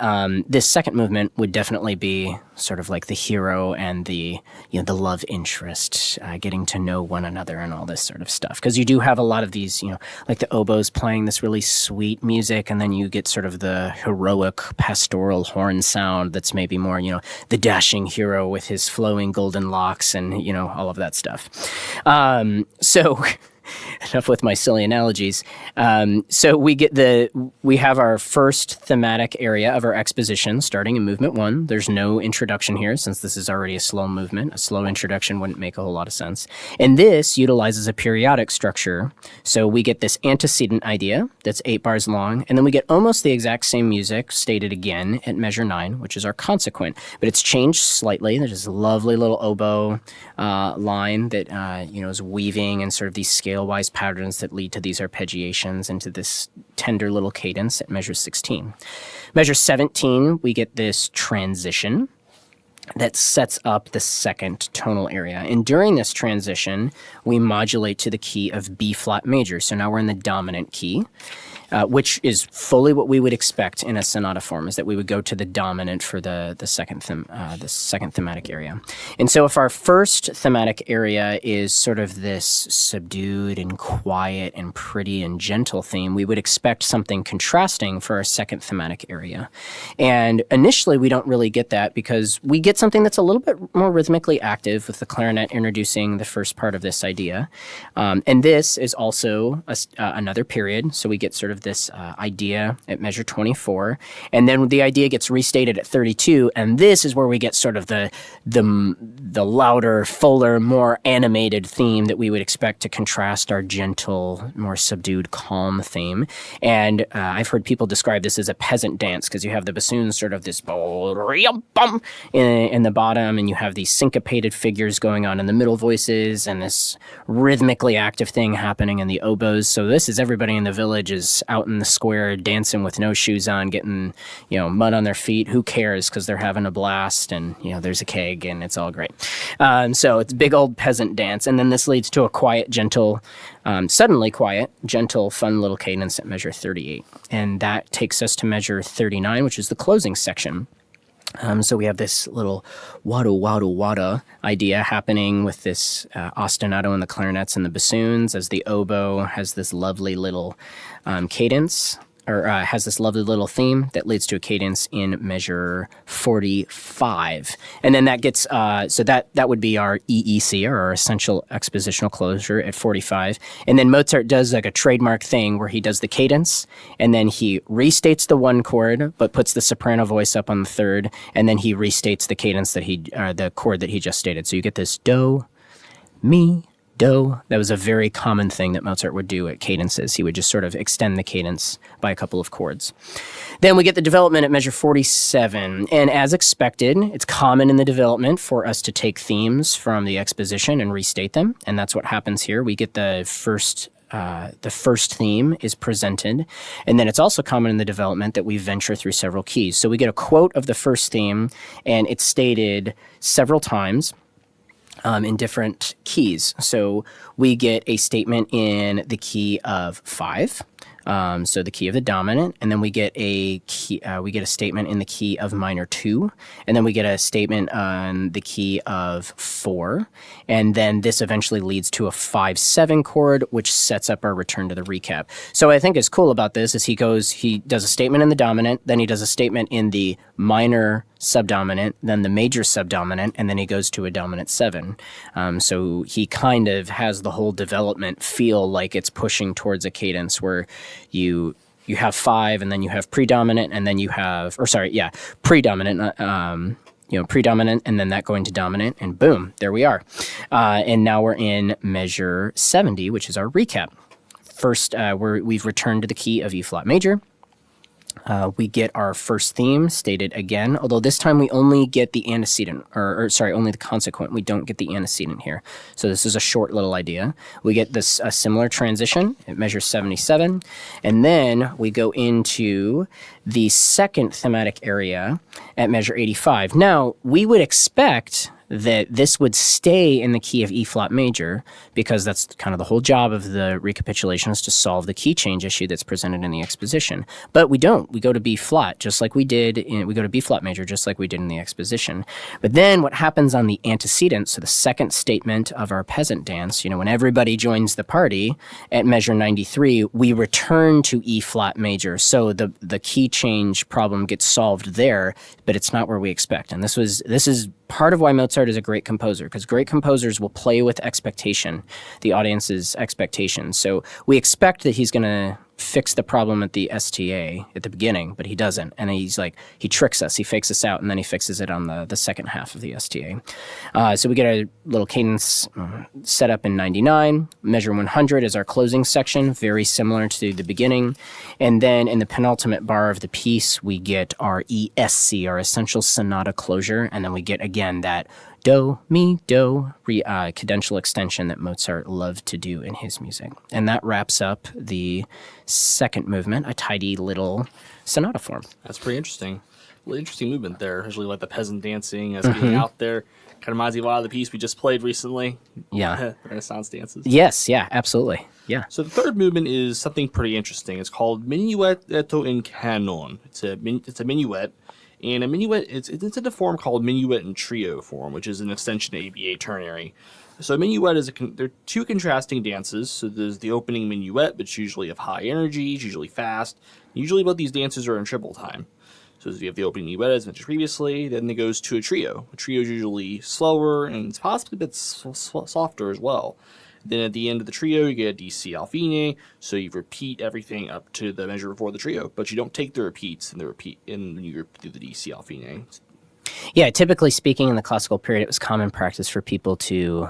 this second movement would definitely be sort of like the hero and the love interest, getting to know one another and all this sort of stuff. Because you do have a lot of these, like the oboes playing this really sweet music, and then you get sort of the heroic pastoral horn sound that's maybe more, the dashing hero with his flowing golden locks and, all of that stuff. So enough with my silly analogies. So we have our first thematic area of our exposition starting in movement 1. There's no introduction here since this is already a slow movement. A slow introduction wouldn't make a whole lot of sense. And this utilizes a periodic structure. So we get this antecedent idea that's 8 bars long, and then we get almost the exact same music stated again at measure 9, which is our consequent. But it's changed slightly. There's this lovely little oboe line that is weaving and sort of these scale-wise patterns that lead to these arpeggiations into this tender little cadence at measure 16. Measure 17, we get this transition that sets up the second tonal area. And during this transition, we modulate to the key of B flat major. So now we're in the dominant key. Which is fully what we would expect in a sonata form, is that we would go to the dominant for the second thematic area. And so if our first thematic area is sort of this subdued and quiet and pretty and gentle theme, we would expect something contrasting for our second thematic area. And initially we don't really get that because we get something that's a little bit more rhythmically active with the clarinet introducing the first part of this idea. And this is also another period, so we get sort of this idea at measure 24, and then the idea gets restated at 32, and this is where we get sort of the louder, fuller, more animated theme that we would expect to contrast our gentle, more subdued, calm theme. And I've heard people describe this as a peasant dance because you have the bassoons sort of this in the bottom, and you have these syncopated figures going on in the middle voices, and this rhythmically active thing happening in the oboes. So this is everybody in the village is out in the square dancing with no shoes on, getting, mud on their feet. Who cares? Because they're having a blast, and, there's a keg, and it's all great. So it's a big old peasant dance. And then this leads to a quiet, gentle, suddenly quiet, gentle, fun little cadence at measure 38. And that takes us to measure 39, which is the closing section. So we have this little wada wada wada idea happening with this ostinato and the clarinets and the bassoons, as the oboe has this lovely little cadence, or has this lovely little theme that leads to a cadence in measure 45. And then that gets, so that would be our EEC, or our essential expositional closure, at 45. And then Mozart does like a trademark thing where he does the cadence, and then he restates the one chord, but puts the soprano voice up on the third, and then he restates the cadence that the chord that he just stated. So you get this do, mi, do. That was a very common thing that Mozart would do at cadences. He would just sort of extend the cadence by a couple of chords. Then we get the development at measure 47. And as expected, it's common in the development for us to take themes from the exposition and restate them. And that's what happens here. We get the first theme is presented. And then it's also common in the development that we venture through several keys. So we get a quote of the first theme, and it's stated several times in different keys. So we get a statement in the key of 5, so the key of the dominant, and then we get a key, we get a statement in the key of minor 2, and then we get a statement on the key of 4, and then this eventually leads to a 5-7 chord, which sets up our return to the recap. So what I think is cool about this is he does a statement in the dominant, then he does a statement in the minor subdominant, then the major subdominant, and then he goes to a dominant 7. So he kind of has the whole development feel like it's pushing towards a cadence where you have 5, and then you have predominant, and then you have, predominant, predominant, and then that going to dominant, and boom, there we are. And now we're in measure 70, which is our recap. First, we've returned to the key of E flat major. We get our first theme stated again, although this time we only get the antecedent, only the consequent. We don't get the antecedent here. So this is a short little idea. We get this a similar transition at measure 77, and then we go into the second thematic area at measure 85. Now, we would expect that this would stay in the key of E flat major, because that's kind of the whole job of the recapitulation, is to solve the key change issue that's presented in the exposition. But we don't. We go to B flat, just like we did. We go to B flat major, just like we did in the exposition. But then what happens on the antecedent, so the second statement of our peasant dance, when everybody joins the party at measure 93, we return to E flat major. So the key change problem gets solved there, but it's not where we expect. And this is part of why Mozart is a great composer, because great composers will play with expectation, the audience's expectations. So we expect that he's going to fix the problem at the STA at the beginning, but he doesn't. And he tricks us, he fakes us out, and then he fixes it on the second half of the STA. So we get a little cadence set up in 99. Measure 100 is our closing section, very similar to the beginning. And then in the penultimate bar of the piece, we get our ESC, our essential sonata closure, and then we get again that do, mi, do, cadential extension that Mozart loved to do in his music. And that wraps up the second movement, a tidy little sonata form. That's pretty interesting. Really interesting movement there. I usually like the peasant dancing as being out there. Kind of reminds me of a lot of the piece we just played recently. Yeah. Renaissance dances. Yes, yeah, absolutely. Yeah. So the third movement is something pretty interesting. It's called Minuetto in Canone. It's a minuet. And a minuet, it's in a form called minuet in trio form, which is an extension of ABA ternary. So a minuet there are two contrasting dances. So there's the opening minuet, which usually have high energy, it's usually fast. Usually both these dances are in triple time. So you have the opening minuet, as mentioned previously, then it goes to a trio. A trio is usually slower, and it's possibly a bit softer as well. Then at the end of the trio, you get a DC al fine, so you repeat everything up to the measure before the trio, but you don't take the repeats when you do the DC al fine. Yeah, typically speaking, in the classical period, it was common practice for people to,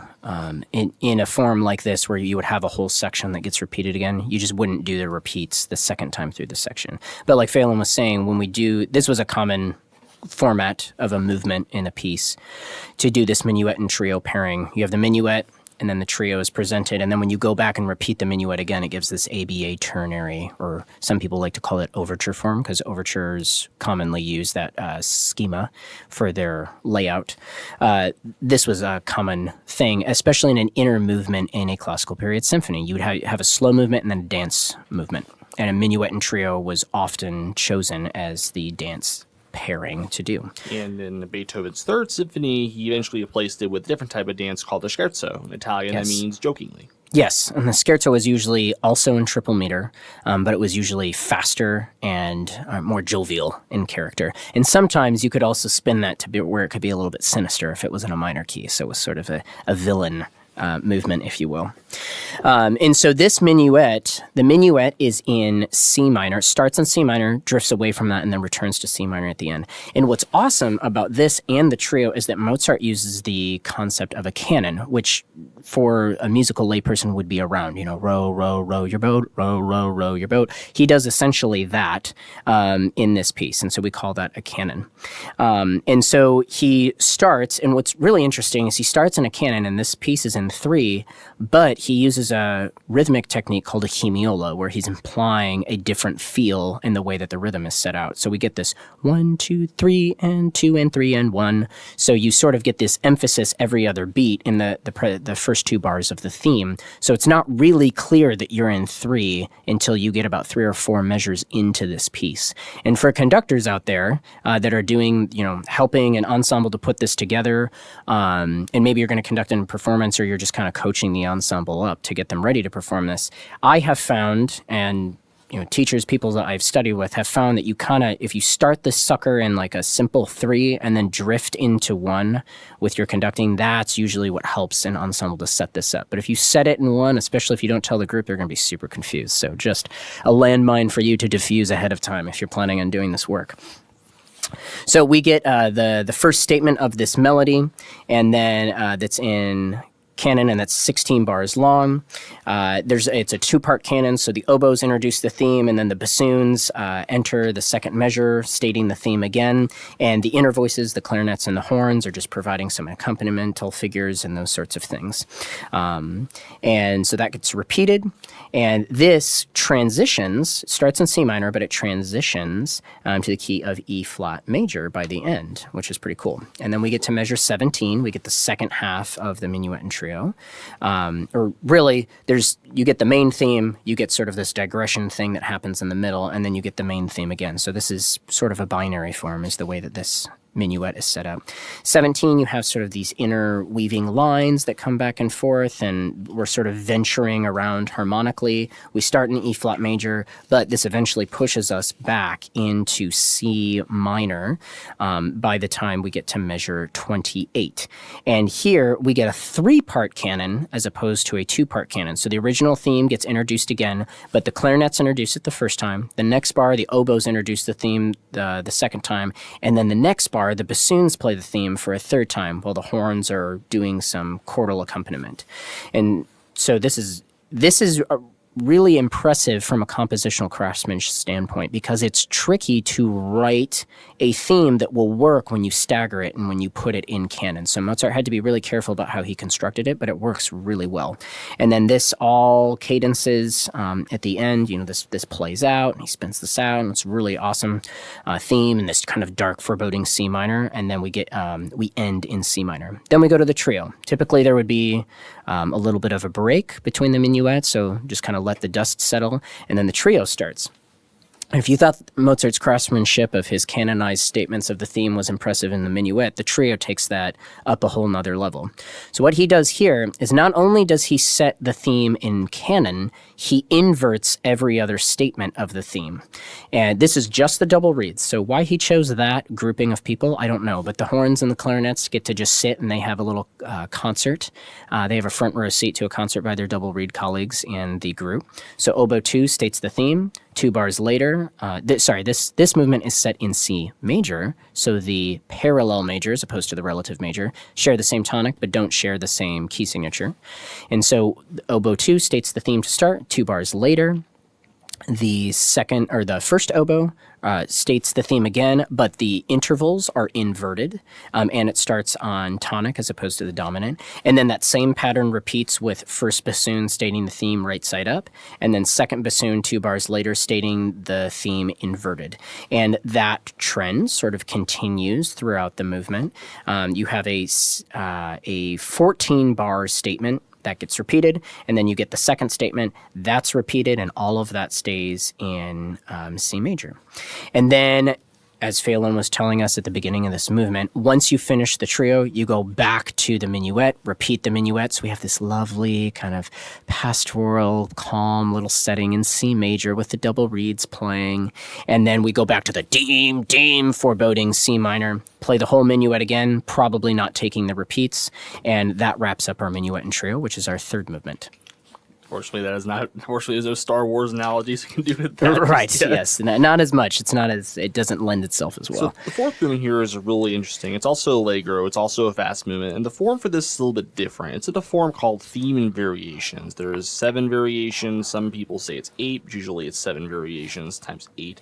in a form like this, where you would have a whole section that gets repeated again, you just wouldn't do the repeats the second time through the section. But like Faolan was saying, this was a common format of a movement in a piece to do this minuet and trio pairing. You have the minuet, and then the trio is presented. And then when you go back and repeat the minuet again, it gives this ABA ternary, or some people like to call it overture form, because overtures commonly use that schema for their layout. This was a common thing, especially in an inner movement in a classical period symphony. You would have a slow movement and then a dance movement. And a minuet and trio was often chosen as the dance pairing to do. And in Beethoven's Third Symphony, he eventually replaced it with a different type of dance called the scherzo. In Italian, Yes. that means jokingly. Yes, and the scherzo was usually also in triple meter, but it was usually faster and more jovial in character. And sometimes you could also spin that to be where it could be a little bit sinister if it was in a minor key. So it was sort of a villain movement, if you will. And so this minuet, the minuet is in C minor, starts in C minor, drifts away from that, and then returns to C minor at the end. And what's awesome about this and the trio is that Mozart uses the concept of a canon, which for a musical layperson would be around, row, row, row your boat, row, row, row your boat. He does essentially that in this piece, and so we call that a canon. And so he starts, and what's really interesting is he starts in a canon, and this piece is in 3, but he uses a rhythmic technique called a hemiola, where he's implying a different feel in the way that the rhythm is set out. So we get this 1, 2, 3, and 2, and 3, and 1. So you sort of get this emphasis every other beat in the first 2 bars of the theme. So it's not really clear that you're in 3 until you get about 3 or 4 measures into this piece. And for conductors out there that are doing, helping an ensemble to put this together, and maybe you're going to conduct a performance, or you're just kind of coaching the ensemble up to get them ready to perform this, I have found, and teachers, people that I've studied with have found that you kind of, if you start the sucker in like a simple 3 and then drift into 1 with your conducting, that's usually what helps an ensemble to set this up. But if you set it in 1, especially if you don't tell the group, they're going to be super confused. So just a landmine for you to diffuse ahead of time if you're planning on doing this work. So we get the first statement of this melody, and then that's in canon, and that's 16 bars long. It's a 2-part canon, so the oboes introduce the theme, and then the bassoons enter the second measure, stating the theme again, and the inner voices, the clarinets and the horns, are just providing some accompanimental figures and those sorts of things. And so that gets repeated, and this transitions, starts in C minor, but it transitions to the key of E flat major by the end, which is pretty cool. And then we get to measure 17. We get the second half of the minuet and trio. Or really, you get the main theme, you get sort of this digression thing that happens in the middle, and then you get the main theme again. So this is sort of a binary form, is the way that this minuet is set up. 17, you have sort of these interweaving lines that come back and forth, and we're sort of venturing around harmonically. We start in E flat major, but this eventually pushes us back into C minor by the time we get to measure 28. And here we get a 3-part canon as opposed to a 2-part canon. So the original theme gets introduced again, but the clarinets introduce it the first time. The next bar, the oboes introduce the theme the second time, and then the next bar, the bassoons play the theme for a 3rd time, while the horns are doing some chordal accompaniment. And so this is really impressive from a compositional craftsmanship standpoint, because it's tricky to write a theme that will work when you stagger it and when you put it in canon. So Mozart had to be really careful about how he constructed it, but it works really well. And then this all cadences at the end. This plays out, and he spins this out, and it's really awesome theme, and this kind of dark, foreboding C minor. And then we end in C minor. Then we go to the trio. Typically there would be a little bit of a break between the minuet, so just kind of let the dust settle, and then the trio starts. If you thought Mozart's craftsmanship of his canonized statements of the theme was impressive in the minuet, the trio takes that up a whole nother level. So what he does here is not only does he set the theme in canon, he inverts every other statement of the theme. And this is just the double reeds. So why he chose that grouping of people, I don't know. But the horns and the clarinets get to just sit, and they have a little concert. They have a front row seat to a concert by their double reed colleagues in the group. So oboe 2 states the theme. 2 bars later, this movement is set in C major, so the parallel major, as opposed to the relative major, share the same tonic but don't share the same key signature. And so oboe 2 states the theme to start. 2 bars later, The second or the first oboe states the theme again, but the intervals are inverted, and it starts on tonic as opposed to the dominant. And then that same pattern repeats with first bassoon stating the theme right side up, and then second bassoon 2 bars later stating the theme inverted. And that trend sort of continues throughout the movement. You have a 14-bar statement that gets repeated, and then you get the second statement that's repeated, and all of that stays in C major. And then, as Faolan was telling us at the beginning of this movement, once you finish the trio, you go back to the minuet, repeat the minuet. So we have this lovely kind of pastoral, calm little setting in C major with the double reeds playing. And then we go back to the dim, foreboding C minor, play the whole minuet again, probably not taking the repeats. And that wraps up our minuet and trio, which is our third movement. Unfortunately, there's no Star Wars analogies you can do with that. Right, yes. Not as much. It doesn't lend itself as well. So the fourth movement here is really interesting. It's also Allegro. It's also a fast movement. And the form for this is a little bit different. It's in a form called theme and variations. There's 7 variations. Some people say it's 8. But usually it's 7 variations times 8.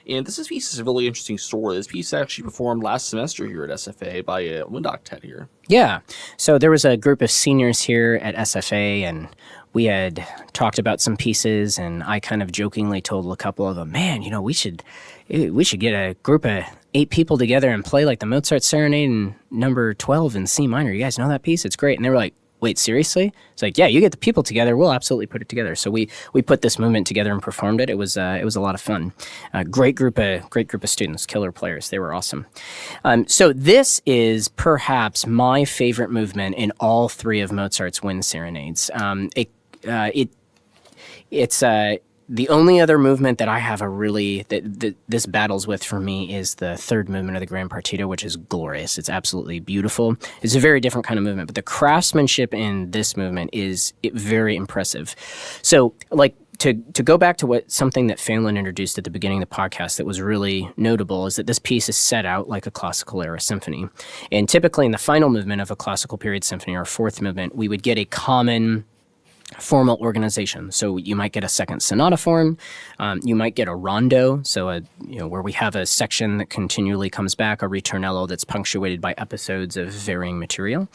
And this piece is a really interesting story. This piece actually performed last semester here at SFA by a wind octet here. Yeah. So there was a group of seniors here at SFA, and we had talked about some pieces, and I kind of jokingly told a couple of them, man, we should get a group of 8 people together and play like the Mozart Serenade no. 12 in C minor. You guys know that piece? It's great. And they were like, wait, seriously? It's like, yeah, you get the people together. We'll absolutely put it together. So we put this movement together and performed it. It was a lot of fun. Great group of students, killer players. They were awesome. So this is perhaps my favorite movement in all 3 of Mozart's wind serenades. It's the only other movement that I have that this battles with for me is the third movement of the Grand Partito, which is glorious. It's absolutely beautiful. It's a very different kind of movement, but the craftsmanship in this movement is very impressive. So, to go back to something that Faolan introduced at the beginning of the podcast that was really notable is that this piece is set out like a classical era symphony. And typically in the final movement of a classical period symphony or fourth movement, we would get a common formal organization. So you might get a second sonata form, you might get a rondo, so where we have a section that continually comes back, a ritornello that's punctuated by episodes of varying material,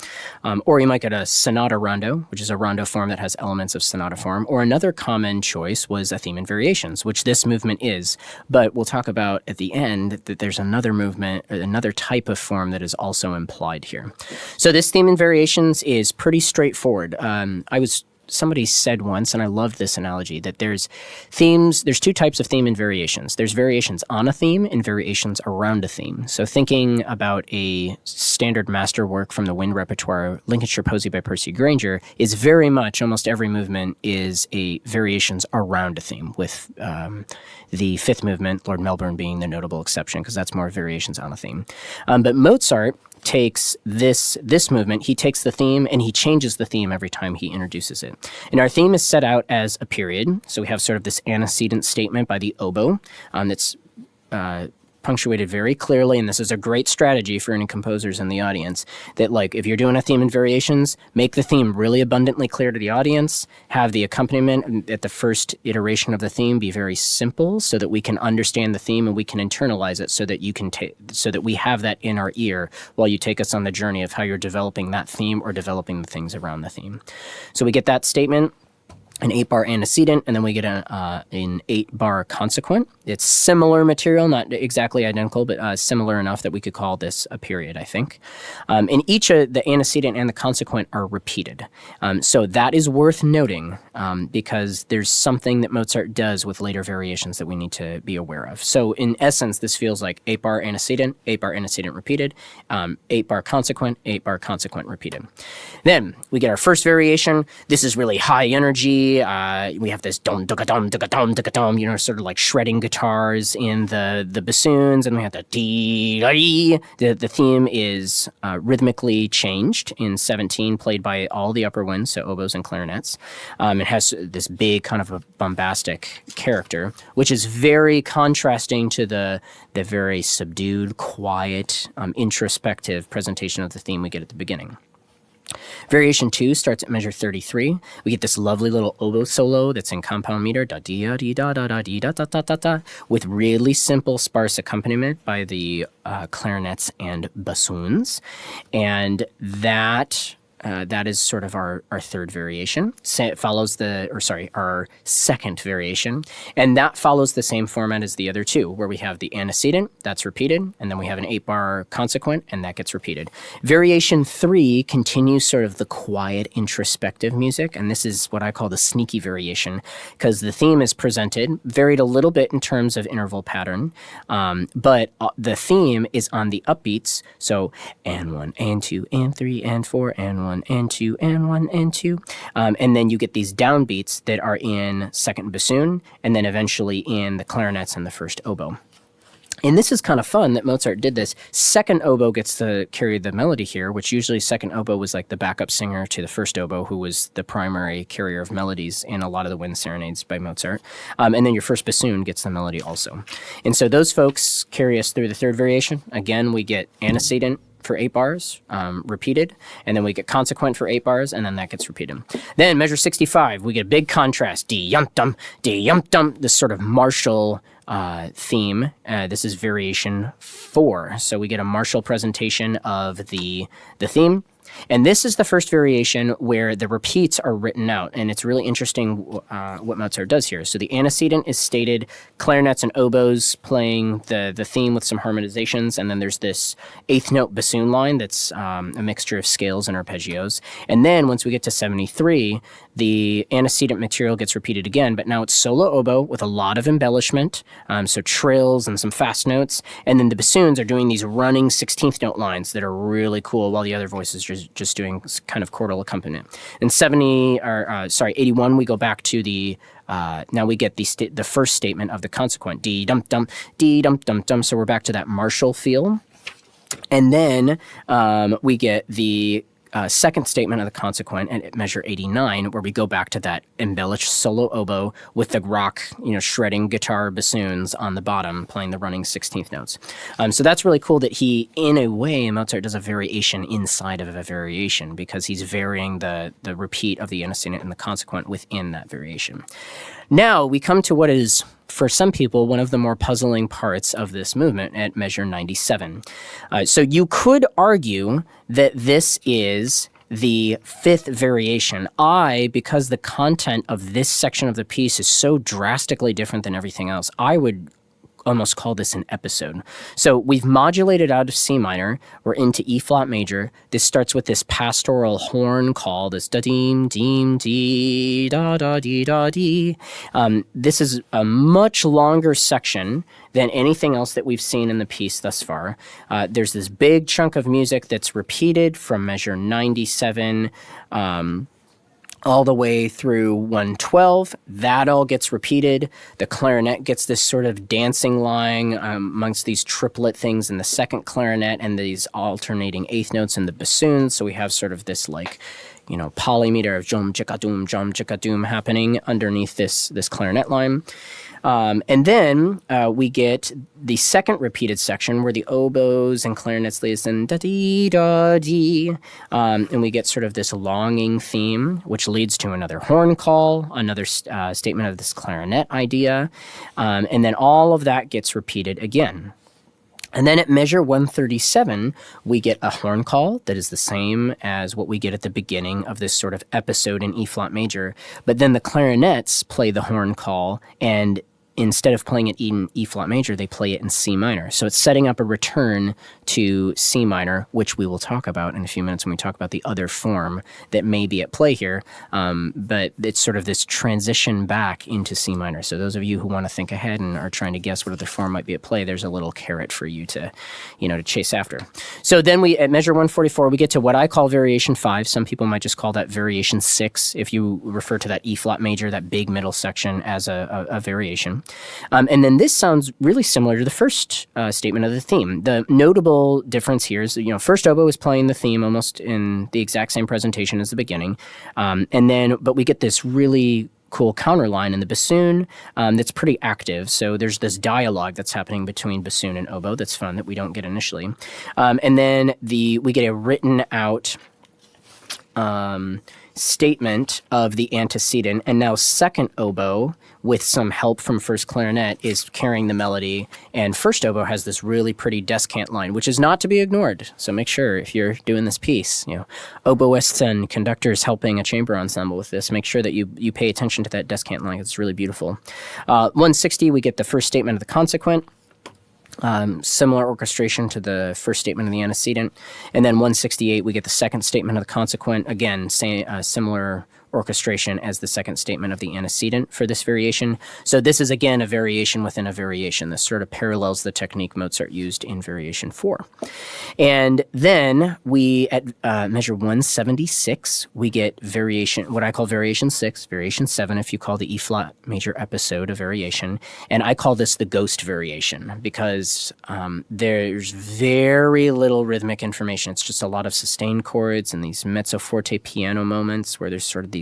or you might get a sonata rondo, which is a rondo form that has elements of sonata form, or another common choice was a theme and variations, which this movement is, but we'll talk about at the end that there's another movement, another type of form that is also implied here. So this theme and variations is pretty straightforward. Somebody said once, and I loved this analogy, that there's 2 types of theme and variations. There's variations on a theme and variations around a theme. So thinking about a standard masterwork from the wind repertoire, Lincolnshire Posy by Percy Grainger, is very much, almost every movement is a variations around a theme, with the fifth movement, Lord Melbourne being the notable exception, because that's more variations on a theme. But Mozart takes this movement, he takes the theme and he changes the theme every time he introduces it. And our theme is set out as a period. So we have sort of this antecedent statement by the oboe that's punctuated very clearly, and this is a great strategy for any composers in the audience, that if you're doing a theme and variations, make the theme really abundantly clear to the audience, have the accompaniment at the first iteration of the theme be very simple so that we can understand the theme and we can internalize it so that we have that in our ear while you take us on the journey of how you're developing that theme or developing the things around the theme. So we get that statement, an 8-bar antecedent, and then we get an 8-bar consequent. It's similar material, not exactly identical, but similar enough that we could call this a period, I think. And each of the antecedent and the consequent are repeated. So that is worth noting because there's something that Mozart does with later variations that we need to be aware of. So in essence, this feels like 8-bar antecedent repeated, 8-bar consequent, 8-bar consequent repeated. Then we get our first variation. This is really high energy. We have this dum dum dum dum dum dum, sort of like shredding guitars in the bassoons, and we have the dee. The theme is rhythmically changed in 17, played by all the upper winds, so oboes and clarinets. It has this big kind of a bombastic character, which is very contrasting to the very subdued, quiet, introspective presentation of the theme we get at the beginning. Variation 2 starts at measure 33. We get this lovely little oboe solo that's in compound meter, da dee da da da dee da da da da da, with really simple sparse accompaniment by the clarinets and bassoons, and that is sort of our third variation. It follows our second variation, and that follows the same format as the other two, where we have the antecedent, that's repeated, and then we have an 8-bar consequent, and that gets repeated. Variation 3 continues sort of the quiet, introspective music, and this is what I call the sneaky variation, because the theme is presented, varied a little bit in terms of interval pattern, but the theme is on the upbeats, so and 1, and 2, and 3, and 4, and 1, and 2, and 1, and 2. And then you get these downbeats that are in second bassoon, and then eventually in the clarinets and the first oboe. And this is kind of fun that Mozart did this. Second oboe gets to carry the melody here, which usually second oboe was like the backup singer to the first oboe, who was the primary carrier of melodies in a lot of the wind serenades by Mozart. And then your first bassoon gets the melody also. And so those folks carry us through the third variation. Again, we get antecedent for 8 bars, repeated, and then we get consequent for 8 bars, and then that gets repeated. Then measure 65, we get a big contrast, dee-yum-dum, this sort of martial theme. This is variation 4. So we get a martial presentation of the theme. And this is the first variation where the repeats are written out. And it's really interesting what Mozart does here. So the antecedent is stated, clarinets and oboes playing the theme with some harmonizations. And then there's this 8th note bassoon line that's a mixture of scales and arpeggios. And then once we get to 73, the antecedent material gets repeated again, but now it's solo oboe with a lot of embellishment, so trills and some fast notes. And then the bassoons are doing these running 16th note lines that are really cool, while the other voices are just doing kind of chordal accompaniment. In 81, we go back to the now we get the first statement of the consequent, dee dum dum, dee dum dum dum. So we're back to that martial feel. And then we get the second statement of the consequent at measure 89, where we go back to that embellished solo oboe with the rock, shredding guitar bassoons on the bottom, playing the running 16th notes. So that's really cool that he, in a way, Mozart does a variation inside of a variation, because he's varying the repeat of the antecedent and the consequent within that variation. Now we come to what is, for some people, one of the more puzzling parts of this movement at measure 97. So you could argue that this is the 5th variation. Because the content of this section of the piece is so drastically different than everything else, I would almost call this an episode. So we've modulated out of C minor, we're into E flat major. This starts with this pastoral horn call, this da-deem, deem, dee, da-da-dee, da-dee. This is a much longer section than anything else that we've seen in the piece thus far. There's this big chunk of music that's repeated from measure 97, all the way through 112. That all gets repeated. The clarinet gets this sort of dancing line amongst these triplet things in the second clarinet, and these alternating 8th notes in the bassoons. So we have sort of this polymeter of jom chicka doom happening underneath this clarinet line. And then we get the second repeated section where the oboes and clarinets listen da-dee-da-dee, and we get sort of this longing theme, which leads to another horn call, another statement of this clarinet idea, and then all of that gets repeated again. And then at measure 137, we get a horn call that is the same as what we get at the beginning of this sort of episode in E flat major, but then the clarinets play the horn call, and instead of playing it in E flat major, they play it in C minor. So it's setting up a return to C minor, which we will talk about in a few minutes when we talk about the other form that may be at play here. But it's sort of this transition back into C minor. So those of you who want to think ahead and are trying to guess what other form might be at play, there's a little carrot for you to chase after. So then at measure 144, we get to what I call variation 5. Some people might just call that variation 6 if you refer to that E flat major, that big middle section, as a variation. And then this sounds really similar to the first statement of the theme. The notable difference here is, first oboe is playing the theme almost in the exact same presentation as the beginning. But we get this really cool counterline in the bassoon that's pretty active. So there's this dialogue that's happening between bassoon and oboe that's fun that we don't get initially. And then we get a written out statement of the antecedent, and now second oboe, with some help from first clarinet, is carrying the melody, and first oboe has this really pretty descant line, which is not to be ignored. So make sure if you're doing this piece, oboists and conductors helping a chamber ensemble with this, make sure that you pay attention to that descant line. It's really beautiful. 160, we get the first statement of the consequent. Similar orchestration to the first statement of the antecedent. And then 168, we get the second statement of the consequent. Again, similar orchestration as the second statement of the antecedent for this variation. So this is, again, a variation within a variation. This sort of parallels the technique Mozart used in Variation 4. And then we, at measure 176, we get variation, what I call Variation 6, Variation 7, if you call the E-flat major episode a variation. And I call this the ghost variation because there's very little rhythmic information. It's just a lot of sustained chords and these mezzo forte piano moments where there's sort of these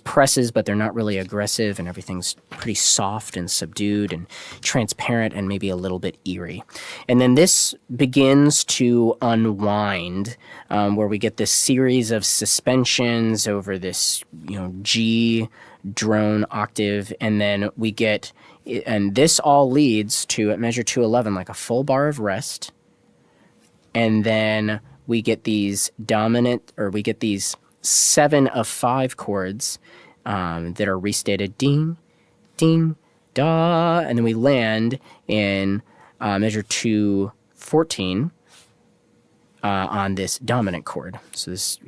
presses, but they're not really aggressive, and everything's pretty soft and subdued and transparent and maybe a little bit eerie. And then this begins to unwind, where we get this series of suspensions over this, G drone octave, and then we get, and this all leads to, at measure 211, like a full bar of rest, and then we get these we get these 7 of 5 chords that are restated ding, ding, da, and then we land in measure 214 on this dominant chord. So this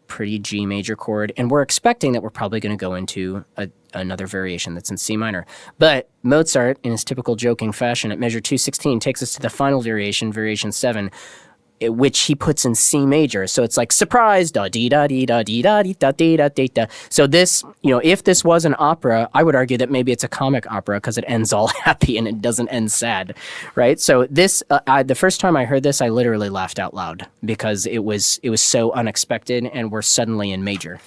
pretty G major chord, and we're expecting that we're probably going to go into another variation that's in C minor. But Mozart, in his typical joking fashion, at measure 216 takes us to the final variation, Variation 7, which he puts in C major. So it's like, surprise, da dee da dee da dee da dee da dee da dee da. So this, if this was an opera, I would argue that maybe it's a comic opera because it ends all happy and it doesn't end sad, right? So this, the first time I heard this, I literally laughed out loud because it was so unexpected, and we're suddenly in major.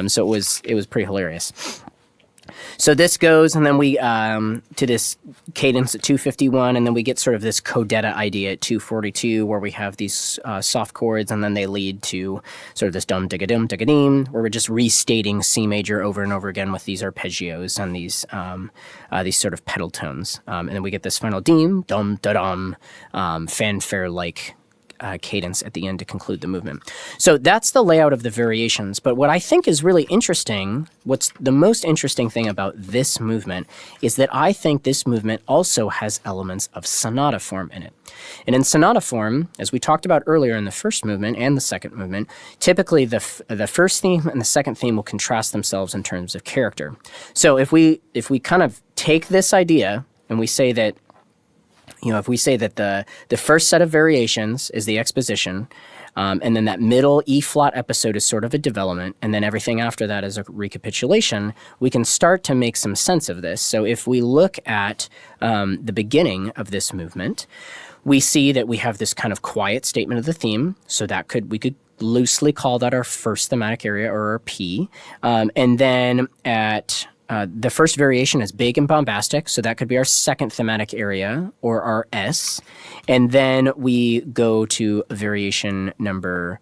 So it was pretty hilarious. So this goes, and then we to this cadence at 251, and then we get sort of this codetta idea at 242, where we have these soft chords, and then they lead to sort of this dum digga dum digga dim, where we're just restating C major over and over again with these arpeggios and these sort of pedal tones, and then we get this final dim dum da dum fanfare-like cadence at the end to conclude the movement. So that's the layout of the variations. But what I think is really interesting, what's the most interesting thing about this movement, is that I think this movement also has elements of sonata form in it. And in sonata form, as we talked about earlier in the first movement and the second movement, typically the first theme and the second theme will contrast themselves in terms of character. So if we kind of take this idea and we say that, if we say that the first set of variations is the exposition, and then that middle E-flat episode is sort of a development, and then everything after that is a recapitulation, we can start to make some sense of this. So if we look at the beginning of this movement, we see that we have this kind of quiet statement of the theme, so we could loosely call that our first thematic area, or our P, and then at the first variation is big and bombastic, so that could be our second thematic area, or our S. And then we go to variation number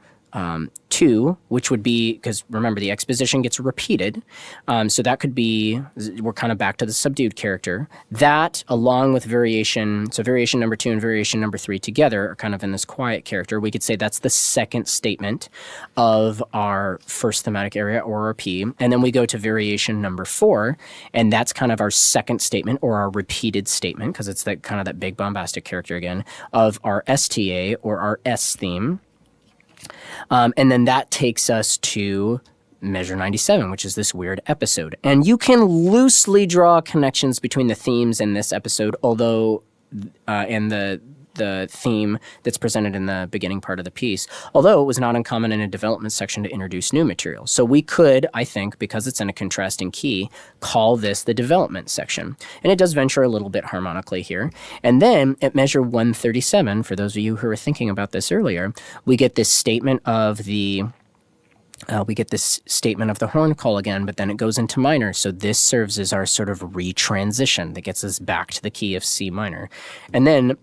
2, which would be, because remember, the exposition gets repeated, so that could be, we're kind of back to the subdued character. That, along with variation number 2 and variation number 3 together are kind of in this quiet character. We could say that's the second statement of our first thematic area, or our P. And then we go to variation number 4, and that's kind of our second statement, or our repeated statement, because it's that kind of that big bombastic character again, of our STA, or our S theme. And then that takes us to measure 97, which is this weird episode. And you can loosely draw connections between the themes in this episode, although, and the theme that's presented in the beginning part of the piece, although it was not uncommon in a development section to introduce new material. So we could, I think, because it's in a contrasting key, call this the development section. And it does venture a little bit harmonically here. And then at measure 137, for those of you who were thinking about this earlier, we get this statement of the horn call again, but then it goes into minor. So this serves as our sort of retransition that gets us back to the key of C minor. And then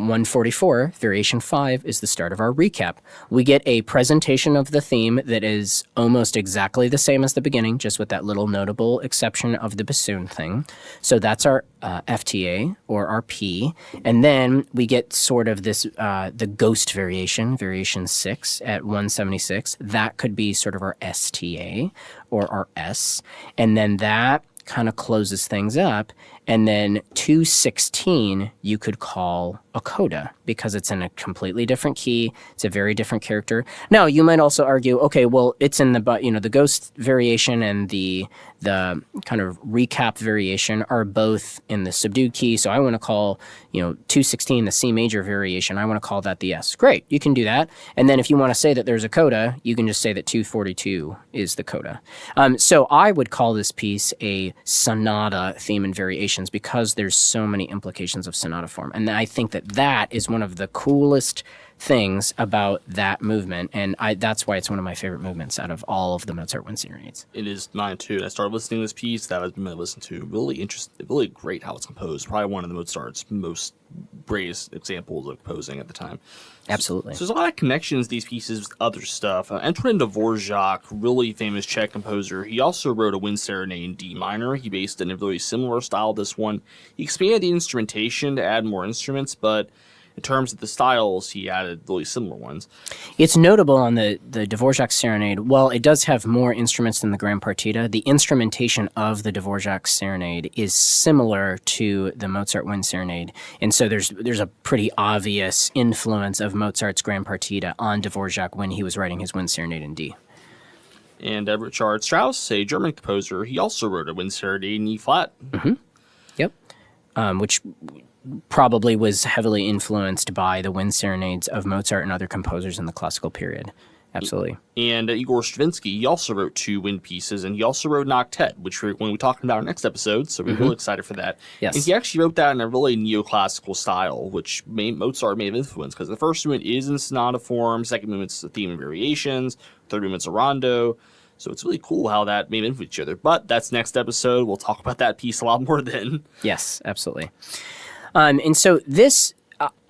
144, Variation 5, is the start of our recap. We get a presentation of the theme that is almost exactly the same as the beginning, just with that little notable exception of the bassoon thing. So that's our FTA, or our P. And then we get sort of this, the ghost variation, Variation 6 at 176. That could be sort of our STA, or our S. And then that kind of closes things up. And then 216 you could call a coda because it's in a completely different key. It's a very different character. Now, you might also argue, okay, well, it's in the ghost variation and the kind of recap variation are both in the subdued key. So I want to call, 216 the C major variation. I want to call that the S. Great, you can do that. And then if you want to say that there's a coda, you can just say that 242 is the coda. So I would call this piece a sonata theme and variation because there's so many implications of sonata form. And I think that is one of the coolest things about that movement, and that's why it's one of my favorite movements out of all of the Mozart wind serenades. It is mine too. I started listening to this piece. That was been listened to. Really interesting, really great how it's composed. Probably one of the Mozart's most greatest examples of composing at the time. Absolutely. So there's a lot of connections these pieces with other stuff. Antonin Dvorak, really famous Czech composer, he also wrote a wind serenade in D minor. He based it in a really similar style to this one. He expanded the instrumentation to add more instruments, but in terms of the styles, he added really similar ones. It's notable on the Dvorak Serenade, while it does have more instruments than the Grand Partita, the instrumentation of the Dvorak Serenade is similar to the Mozart Wind Serenade. And so there's a pretty obvious influence of Mozart's Grand Partita on Dvorak when he was writing his Wind Serenade in D. And Richard Strauss, a German composer, he also wrote a Wind Serenade in E flat. Mm-hmm. Yep. Which probably was heavily influenced by the wind serenades of Mozart and other composers in the classical period. Absolutely. And Igor Stravinsky, he also wrote 2 wind pieces, and he also wrote an octet, which we're going to be talking about in our next episode, so we're really excited for that. Yes. And he actually wrote that in a really neoclassical style, which Mozart may have influenced, because the first movement is in sonata form, second movement's the theme and variations, third movement's a rondo. So it's really cool how that may influence each other. But that's next episode. We'll talk about that piece a lot more then. Yes, absolutely. And so this,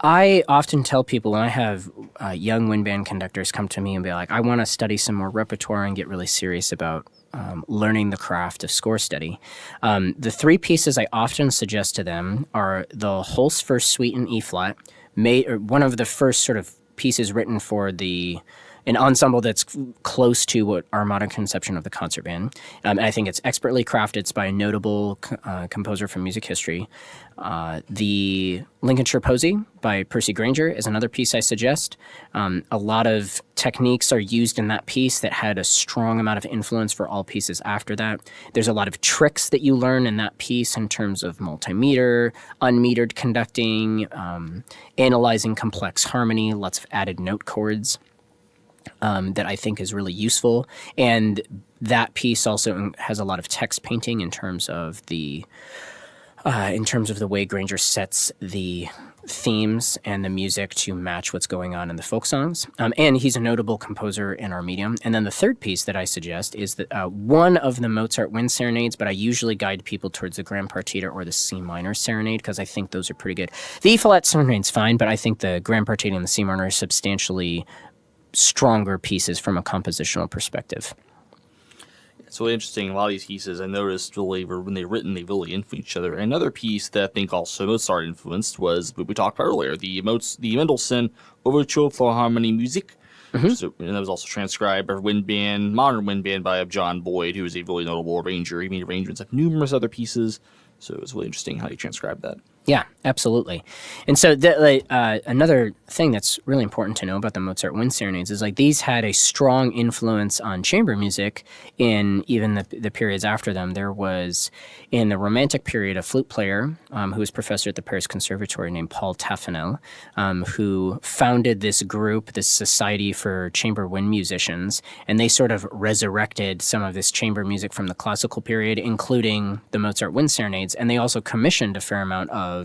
I often tell people when I have young wind band conductors come to me and be like, I want to study some more repertoire and get really serious about learning the craft of score study. The 3 pieces I often suggest to them are the Holst First Suite in E flat, one of the first sort of pieces written for an ensemble that's close to what our modern conception of the concert band. And I think it's expertly crafted. It's by a notable composer from music history. The Lincolnshire Posy by Percy Grainger is another piece I suggest. A lot of techniques are used in that piece that had a strong amount of influence for all pieces after that. There's a lot of tricks that you learn in that piece in terms of multimeter, unmetered conducting, analyzing complex harmony, lots of added note chords. That I think is really useful. And that piece also has a lot of text painting in terms of the way Grainger sets the themes and the music to match what's going on in the folk songs. And he's a notable composer in our medium. And then the third piece that I suggest is that one of the Mozart wind serenades, but I usually guide people towards the Grand Partita or the C minor serenade because I think those are pretty good. The E flat serenade's fine, but I think the Grand Partita and the C minor are substantially stronger pieces from a compositional perspective. It's really interesting. A lot of these pieces I noticed really when they're written, they really influence each other. Another piece that I think also Mozart influenced was what we talked about earlier, the Mendelssohn Overture for Harmoniemusik. And that was also transcribed by modern wind band by John Boyd, who is a really notable arranger. He made arrangements of numerous other pieces. So it was really interesting how he transcribed that. Yeah, absolutely. And so another thing that's really important to know about the Mozart wind serenades is these had a strong influence on chamber music in even the periods after them. There was, in the Romantic period, a flute player who was professor at the Paris Conservatory named Paul Taffanel, who founded this group, this society for chamber wind musicians, and they sort of resurrected some of this chamber music from the classical period, including the Mozart wind serenades, and they also commissioned a fair amount of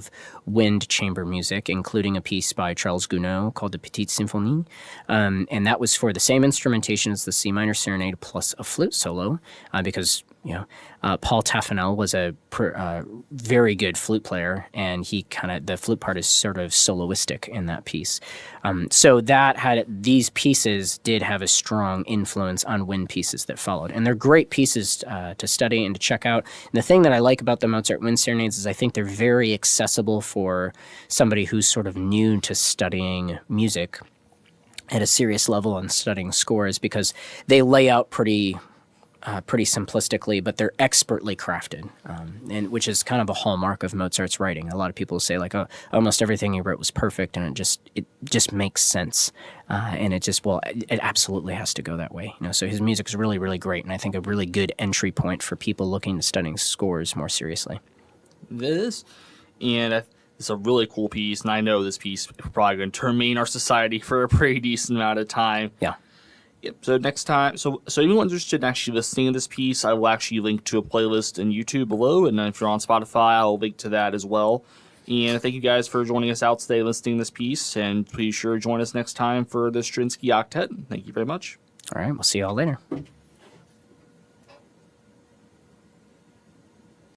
wind chamber music, including a piece by Charles Gounod called the Petite Symphonie. And that was for the same instrumentation as the C minor serenade plus a flute solo, because Paul Taffanel was a very good flute player, and the flute part is sort of soloistic in that piece. So these pieces did have a strong influence on wind pieces that followed, and they're great pieces to study and to check out. And the thing that I like about the Mozart wind serenades is I think they're very accessible for somebody who's sort of new to studying music at a serious level and studying scores, because they lay out pretty simplistically, but they're expertly crafted, and which is kind of a hallmark of Mozart's writing. A lot of people say like, oh, almost everything he wrote was perfect, and it just makes sense, and it absolutely has to go that way. So his music is really, really great, and I think a really good entry point for people looking to studying scores more seriously. It is, and it's a really cool piece, and I know this piece is probably going to remain in our society for a pretty decent amount of time. Yeah. Yep. So next time, so anyone interested in actually listening to this piece, I will actually link to a playlist in YouTube below, and if you're on Spotify, I'll link to that as well. And thank you guys for joining us out today, listening to this piece, and please sure join us next time for the Stravinsky Octet. Thank you very much. All right, we'll see you all later.